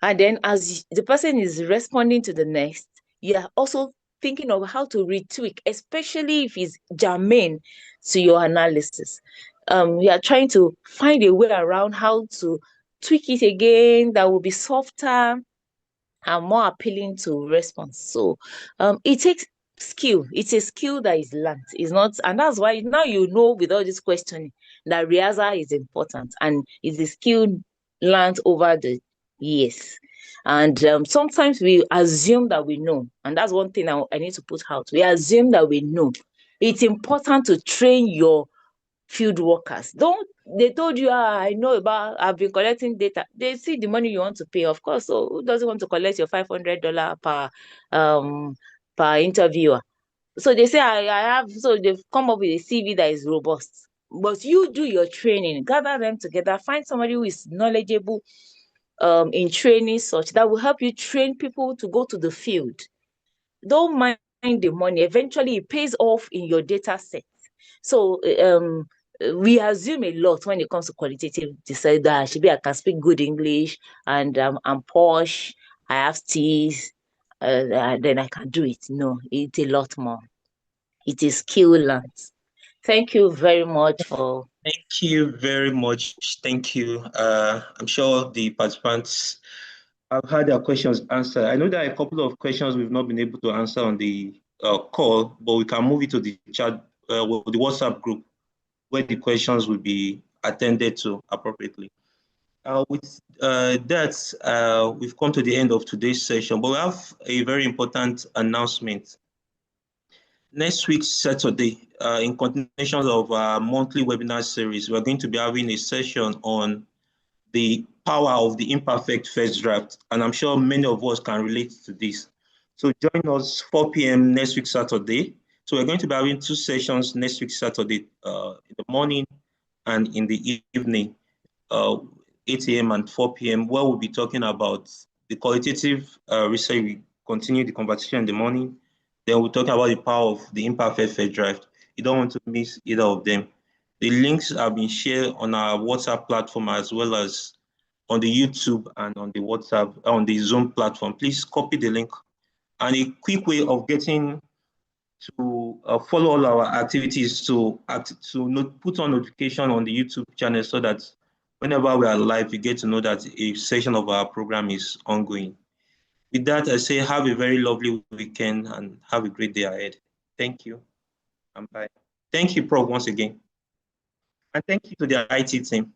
and then as the person is responding to the next, you are also thinking of how to retweak, especially if it's germane to your analysis. You are trying to find a way around how to tweak it again that will be softer and more appealing to response. So it takes skill. It's a skill that is learned. It's not, and that's why now you know with all this questioning that rehearsal is important and it's a skill learned over the years. And sometimes we assume that we know, and that's one thing I need to put out. We assume that we know. It's important to train your field workers. They told you, I know about, I've been collecting data. They see the money you want to pay, of course. So who doesn't want to collect your $500 per interviewer? So they say I have, so they've come up with a CV that is robust. But you do your training, gather them together, find somebody who is knowledgeable in training such that will help you train people to go to the field. Don't mind the money. Eventually it pays off in your data set. So we assume a lot when it comes to qualitative. They say that I can speak good English and I'm posh, I have steez, then I can do it. No, it's a lot more. It is skill learned. Thank you very much for. Thank you very much. Thank you. I'm sure the participants have had their questions answered. I know there are a couple of questions we've not been able to answer on the call, but we can move it to the chat, the WhatsApp group, where the questions will be attended to appropriately. With that, we've come to the end of today's session, but we have a very important announcement. Next week, Saturday, in continuation of our monthly webinar series, we're going to be having a session on the power of the imperfect first draft, and I'm sure many of us can relate to this. So join us 4 p.m. next week, Saturday. So we're going to be having two sessions next week, Saturday, in the morning and in the evening, 8 a.m. and 4 p.m., where we'll be talking about the qualitative research. We continue the conversation in the morning. Then we'll talk about the power of the imperfect first draft. You don't want to miss either of them. The links have been shared on our WhatsApp platform as well as on the YouTube and on the WhatsApp, on the Zoom platform. Please copy the link. And a quick way of getting to follow all our activities to put on notification on the YouTube channel so that whenever we are live, you get to know that a session of our program is ongoing. With that, I say have a very lovely weekend and have a great day ahead. Thank you and bye. Thank you, Prof, once again. And thank you to the IT team.